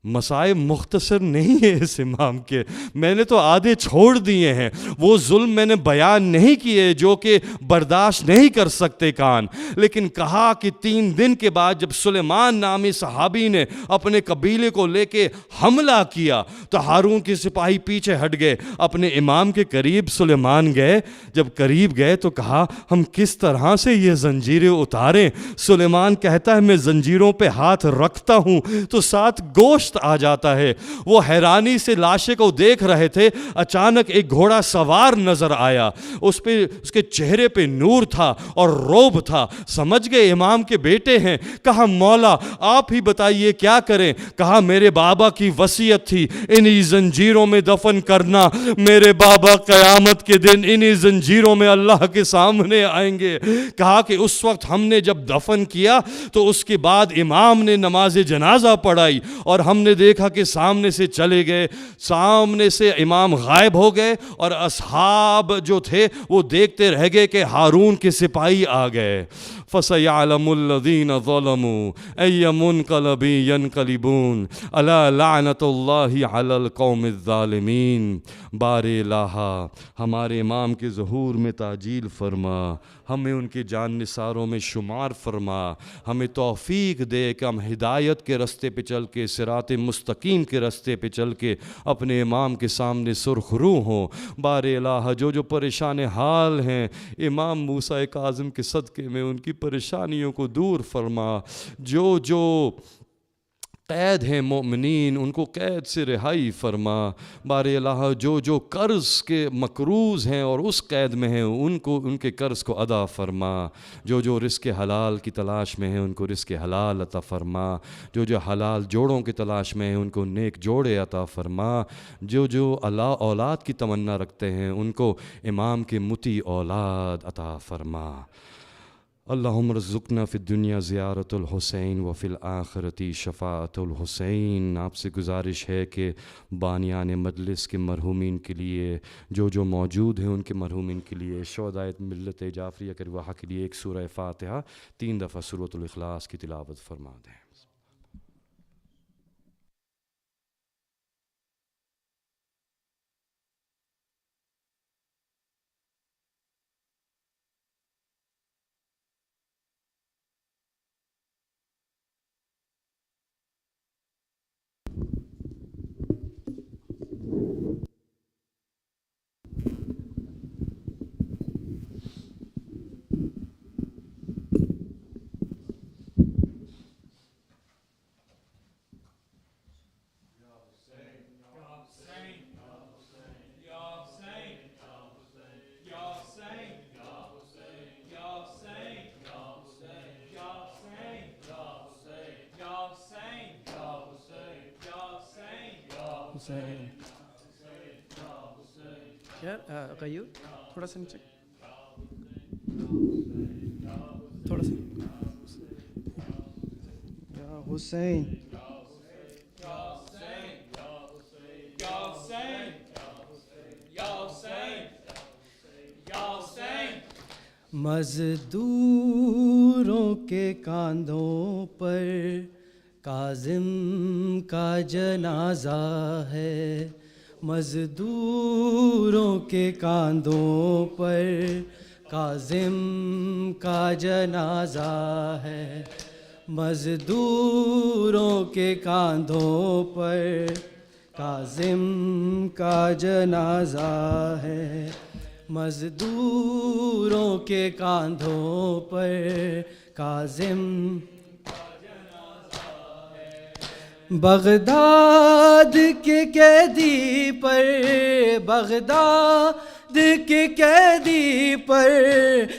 مسائل مختصر نہیں ہے اس امام کے, میں نے تو آدھے چھوڑ دیے ہیں. وہ ظلم میں نے بیان نہیں کیے جو کہ برداشت نہیں کر سکتے کان, لیکن کہا کہ 3 دن کے بعد جب سلیمان نامی صحابی نے اپنے قبیلے کو لے کے حملہ کیا تو ہارون کے سپاہی پیچھے ہٹ گئے. اپنے امام کے قریب سلیمان گئے, جب قریب گئے تو کہا ہم کس طرح سے یہ زنجیریں اتاریں. سلیمان کہتا ہے میں زنجیروں پہ ہاتھ رکھتا ہوں تو ساتھ گوشت آ جاتا ہے. وہ حیرانی سے لاشے کو دیکھ رہے تھے, اچانک ایک گھوڑا سوار نظر آیا, اس کے چہرے پہ نور تھا اور روب تھا. سمجھ گئے امام کے بیٹے ہیں. کہا مولا آپ ہی بتائیے کیا کریں. کہا میرے بابا کی وصیت تھی انہی زنجیروں میں دفن کرنا, میرے بابا قیامت کے دن انہی زنجیروں میں اللہ کے سامنے آئیں گے. کہا کہ اس وقت ہم نے جب دفن کیا تو اس کے بعد امام نے نماز جنازہ پڑھائی اور ہم نے دیکھا کہ سامنے سے چلے گئے, سامنے سے امام غائب ہو گئے اور اصحاب جو تھے وہ دیکھتے رہ گئے کہ ہارون کے سپاہی آ گئے. فَسَيَعْلَمُ الَّذِينَ ظَلَمُوا أَيَّ مُنْقَلَبٍ يَنْقَلِبُونَ أَلَا لَعْنَةُ اللَّهِ عَلَى الْقَوْمِ الظَّالِمِينَ. بار الہا ہمارے امام کے ظہور میں تعجیل فرما, ہمیں ان کے جان نثاروں میں شمار فرما, ہمیں توفیق دے کہ ہم ہدایت کے رستے پہ چل کے, صراط مستقیم کے رستے پہ چل کے اپنے امام کے سامنے سرخ رو ہوں. بار الہ جو پریشان حال ہیں امام موسیٰ کاظم کے صدقے میں ان کی پریشانیوں کو دور فرما. جو قید ہیں مومنین ان کو قید سے رہائی فرما. بار الہ جو قرض کے مقروض ہیں اور اس قید میں ہیں ان کے قرض کو ادا فرما. جو رزق حلال کی تلاش میں ہیں ان کو رزق حلال عطا فرما. جو حلال جوڑوں کی تلاش میں ہیں ان کو نیک جوڑے عطا فرما. جو اولاد کی تمنا رکھتے ہیں ان کو امام کے مطیع اولاد عطا فرما. اللہم رزقنا فی الدنیا زیارت الحسین وفی الآخرتی شفاعت الحسین. آپ سے گزارش ہے کہ بانیان مجلس کے مرحومین کے لیے جو موجود ہیں ان کے مرحومین کے لیے شہدائے ملت جعفریہ کے ارواح کے لیے ایک سورہ فاتحہ 3 دفعہ سورۃ الاخلاص کی تلاوت فرما دیں. حسین. یار غیور تھوڑا سا نیچے, تھوڑا سا. یا حسین. مزدوروں کے کاندھوں پر کاظم کا جنازہ ہے. مزدوروں کے کاندھوں پر کاظم کا جنازہ ہے. مزدوروں کے کاندھوں پر کاظم کا جنازہ ہے. مزدوروں کے کاندھوں پر کاظم کا جنازہ ہے. بغداد کے قیدی پر, بغداد کے قیدی پر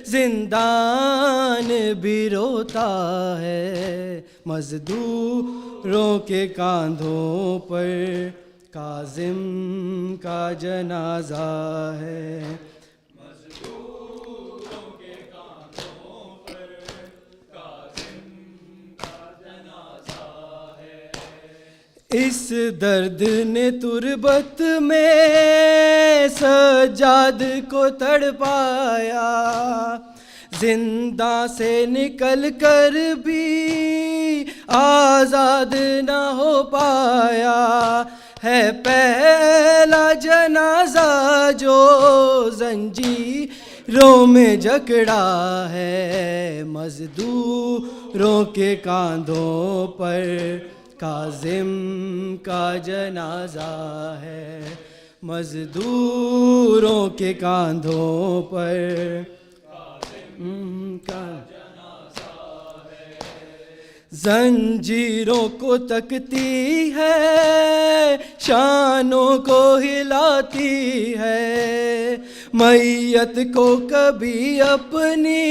زندان بھی روتا ہے. مزدوروں کے کاندھوں پر کاظم کا جنازہ ہے. مزدوروں کے کاندھوں پر کاظم کا جنازہ ہے. اس درد نے تربت میں سجاد کو تڑپایا. زندہ سے نکل کر بھی آزاد نہ ہو پایا. ہے پہلا جنازہ جو زنجیروں میں جکڑا ہے. مزدوروں کے کاندھوں پر کاظم کا جنازہ ہے. مزدوروں کے کاندھوں پر کاظم کا جنازہ ہے. زنجیروں کو تکتی ہے, شانوں کو ہلاتی ہے. میت کو کبھی اپنی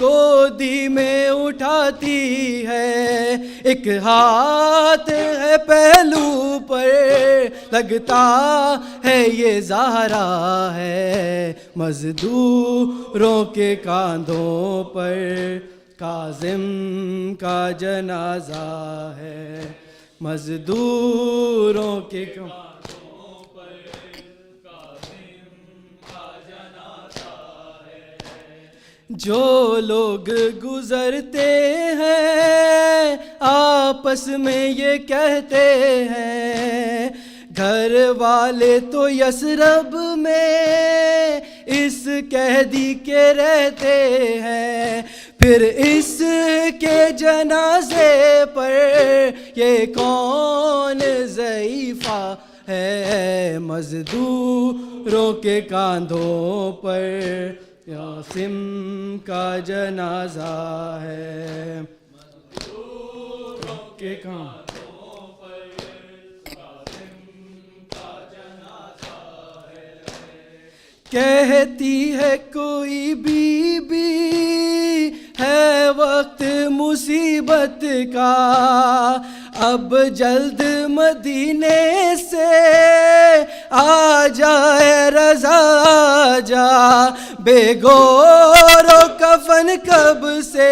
گودی میں اٹھاتی ہے. ایک ہاتھ ہے پہلو پر, لگتا ہے یہ زہرا ہے. مزدوروں کے کاندھوں پر کاظم کا جنازہ ہے. مزدوروں کے کاندھوں پر کاظم کا جنازہ ہے. جو لوگ گزرتے ہیں آپس میں یہ کہتے ہیں, گھر والے تو یثرب میں اس قیدی کے رہتے ہیں. پھر اس کے جنازے پر یہ کون ضعیفہ ہے. مزدوروں کے کاندھوں پر قاسم کا جنازہ ہے. مزدوروں کے کاندھوں پر قاسم کا جنازہ ہے. کہتی ہے کوئی بی بی ہے وقت مصیبت کا, اب جلد مدینے سے آ جائے رضا جا. بے گور و کفن کب سے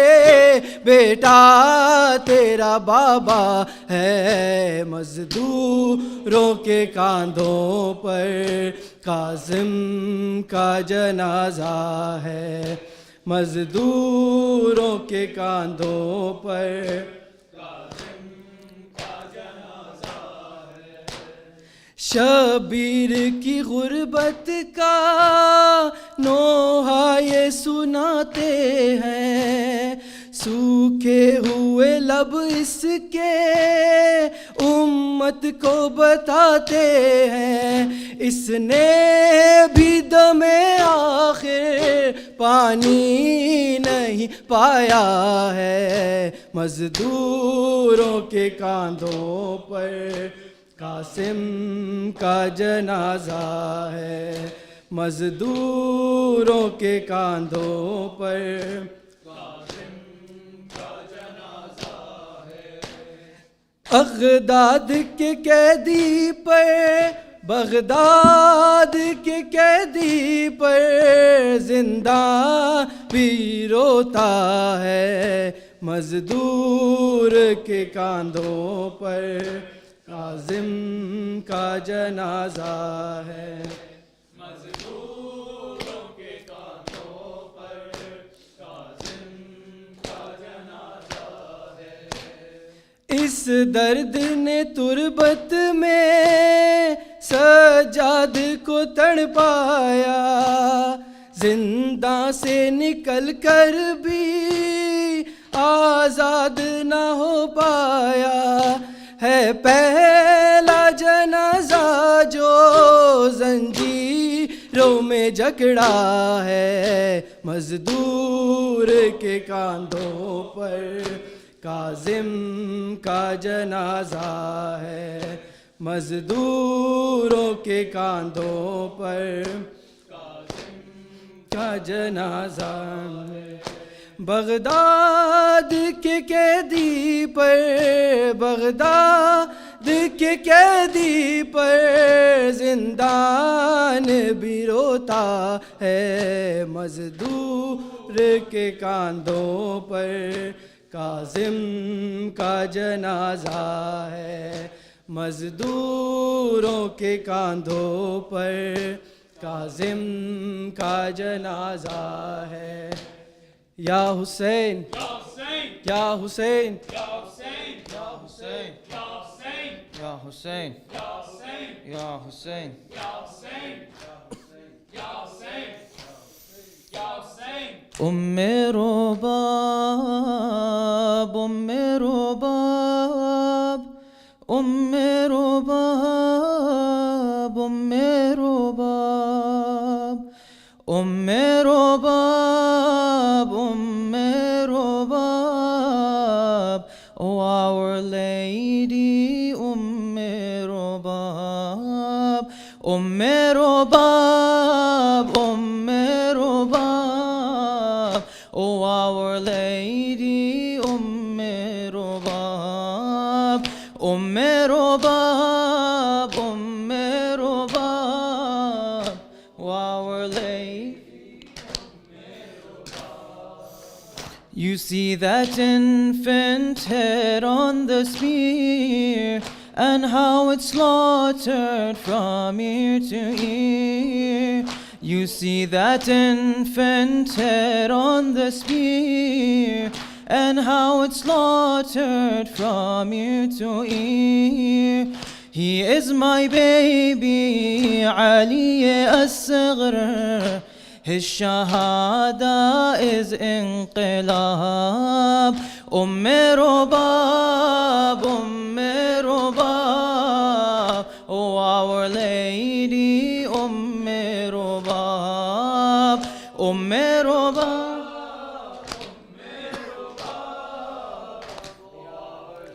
بیٹا تیرا بابا ہے. مزدوروں کے کاندھوں پر کاظم کا جنازہ ہے. مزدوروں کے کاندھوں پر کاظم کا جنازہ ہے. شبیر کی غربت کا نوحہ یہ سناتے ہیں, سوکھے ہوئے لب اس کے امت کو بتاتے ہیں. اس نے بھی دم آخر پانی نہیں پایا ہے. مزدوروں کے کاندھوں پر قاسم کا جنازہ ہے. مزدوروں کے کاندھوں پر قاسم کا جنازہ ہے. अगदाद के कैदी पर, बगदाद के कैदी पर जिंदा भी रोता है, मजदूर के कांधों पर काजिम का जनाजा है, मजदूरों के कांधों पर काजिम का जनाजा है। इस दर्द ने तुरबत में सजाद को तड़पाया, जिंदा से निकल कर भी आजाद ना हो पाया, है पहला जनाजा जो जंजीरों में जकड़ा है, मजदूर के कांधों पर काजिम का जनाजा है, मजदूरों के कांधों पर काजिम का जनाजा है। बगदाद के कैदी पर, बगदाद के कैदी पर जिंदान भी रोता है, मजदूर के कांधों पर काजिम का जनाजा है, मजदूरों के कांधों पर काजिम का जनाजा है। या हुसैन, या हुसैन, या हुसैन, या हुसैन, या हुसैन, या हुसैन, या हुसैन, उम्मे रोबाब, उम्मे रोबाब, उम्मे रोबाब, उम्मे रोबाब, उम्मे रोबाब, उम्मे रोबाब, O Our Lady, umme robab, umme robab, umme robab, O Our Lady, umme robab, umme robab, umme robab, O Our Lady. You see that infant head on the spear, and how it's slaughtered from ear to ear. You see that infant head on the spear, and how it's slaughtered from ear to ear. He is my baby, Ali Asghar. His shahada is inqilab. Umme robab, umme robab, O Our Lady, umme robab, umme robab, umme robab, O Our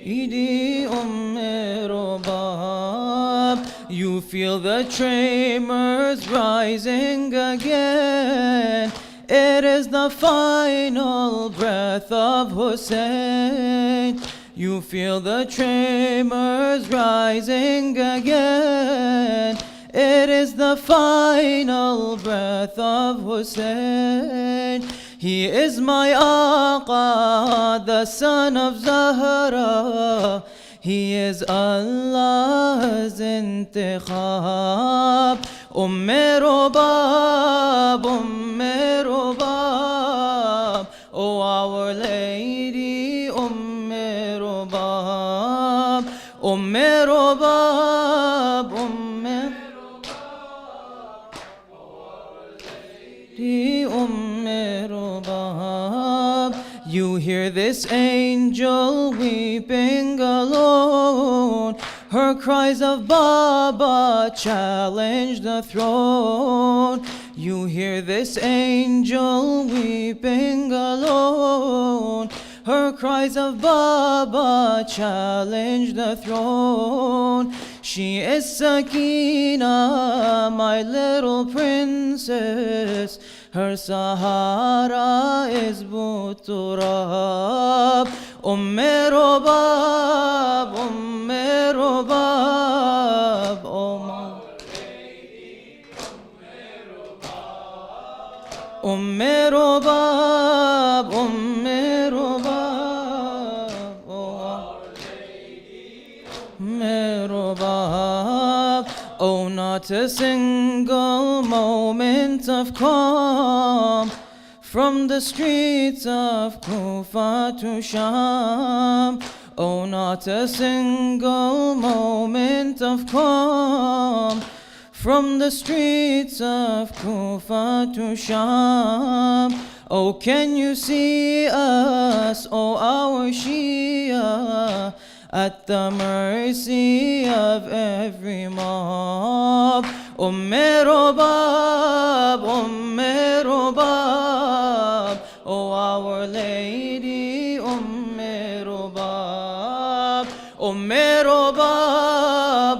Lady, umme robab. You feel the tremors rising again. It is the final breath of Hussein. You feel the tremors rising again. It is the final breath of Hussein. He is my Aqa, the son of Zahra. He is Allah's intikhab. Umme robab, umme robab, O Our Lady, umme robab, umme robab, umme robab, O Our Lady, umme robab. You hear this angel weeping alone. Her cries of Baba challenge the throne. You hear this angel weeping alone. Her cries of Baba challenge the throne. She is Sakina, my little princess. Her Sahara is Buturab. Umme robab, Rubab. Oh, not a single moment of calm from the streets of Kufa to Sham. Oh, not a single moment of calm from the streets of Kufa to Sham. Oh, can you see us, oh, our Shia, at the mercy of every mob? Rubab, Rubab, oh, Our Lady, Rubab, Rubab, Rubab,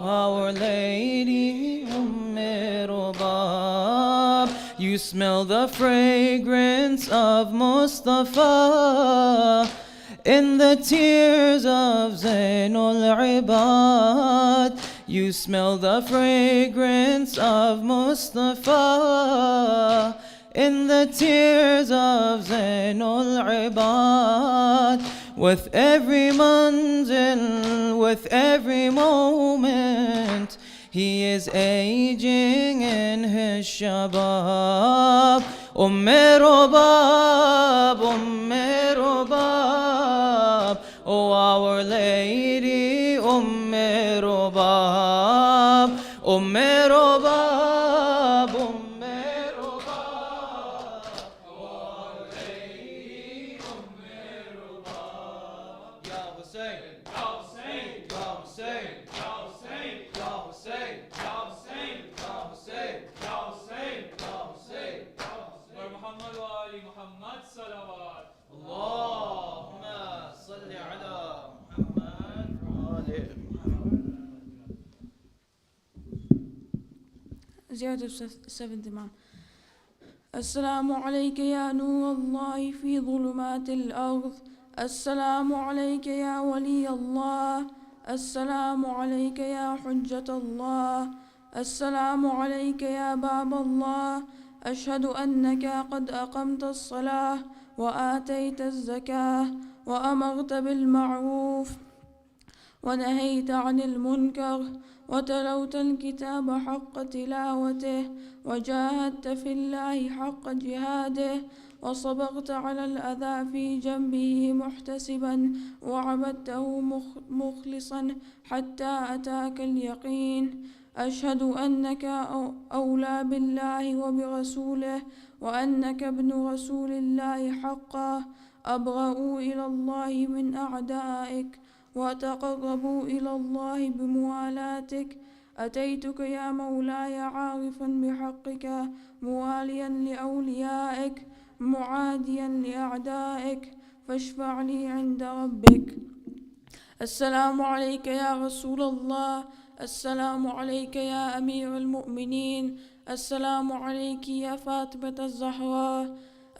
Our Lady, Rubab. You smell the fragrance of Mustafa in the tears of Zainul Ibad. You smell the fragrance of Mustafa in the tears of Zainul Ibad. With every manzil, with every moment, he is aging in his shabab. Rubab, Rubab, oh, Our Lady, Rubab, Rubab, Rubab, oh, Our Lady, Rubab. Ya Hussein, Ya Hussein, Ya Hussein, Ya Hussein, Ya Hussein, Ya Hussein, Ya Hussein, Ya Hussein, Ya Hussein, Ya Hussein. Muhammad wa Ali Muhammad salawat. Allahumma salli ala Muhammad wa ali Ziyarah of 7th Imam. السلام عليك يا نور الله في ظلمات الأرض. السلام عليك يا ولي الله. السلام عليك يا حجة الله. السلام عليك يا باب الله. أشهد أنك قد أقمت الصلاة وآتيت الزكاة وأمرت بالمعروف ونهيت عن المنكر وتلوت الكتاب حق تلاوته وجاهدت في الله حق جهاده وصبرت على الأذى في جنبه محتسبا وعبدته مخلصا حتى أتاك اليقين. أشهد أنك أولى بالله وبرسوله وأنك ابن رسول الله حقا. أبرأوا إلى الله من أعدائك وتقربوا إلى الله بموالاتك. أتيتك يا مولاي عارفا بحقك مواليا لأوليائك معاديا لأعدائك فاشفع لي عند ربك. السلام عليك يا رسول الله. السلام عليك يا أمير المؤمنين. السلام عليك يا فاطمة الزهراء.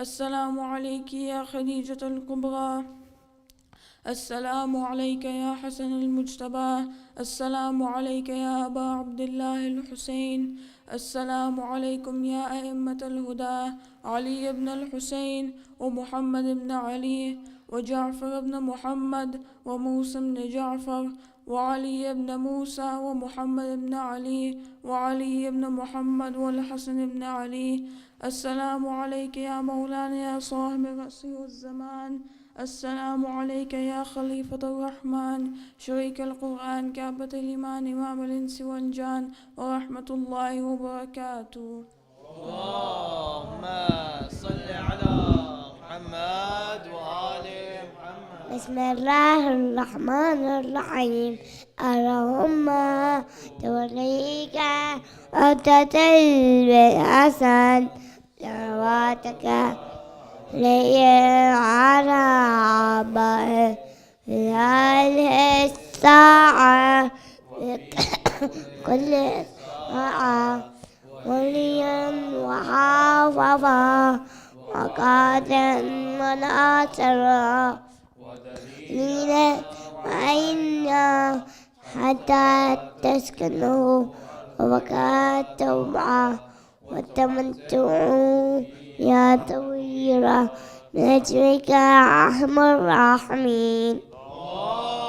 السلام عليك يا خديجة الكبرى. السلام عليك يا حسن المجتبى. السلام عليك يا أبا عبد الله الحسين. السلام عليكم يا أئمة الهدى علي بن الحسين ومحمد بن علي وجعفر بن محمد وموسى بن جعفر وعلي بن موسى ومحمد بن علي وعلي بن محمد والحسن بن علي. السلام عليك يا مولانا يا صاحب الرأس والزمان. السلام عليك يا خليفة الرحمن شريك القرآن كعبة الإيمان إمام الإنس والجان ورحمة الله وبركاته. اللهم صل على محمد وآل محمد. بسم الله الرحمن الرحيم. اللهم توليك وتتلبي الحسن دعواتك لي على عبائه في هذه الساعة كل ساعة وليا وحافظا وقادا وناصرا ودليلا وعينا حتى تسكنوا وبكاء التوبة وتمتعوا يا طويلة باسمك يا أرحم الراحمين. اللهم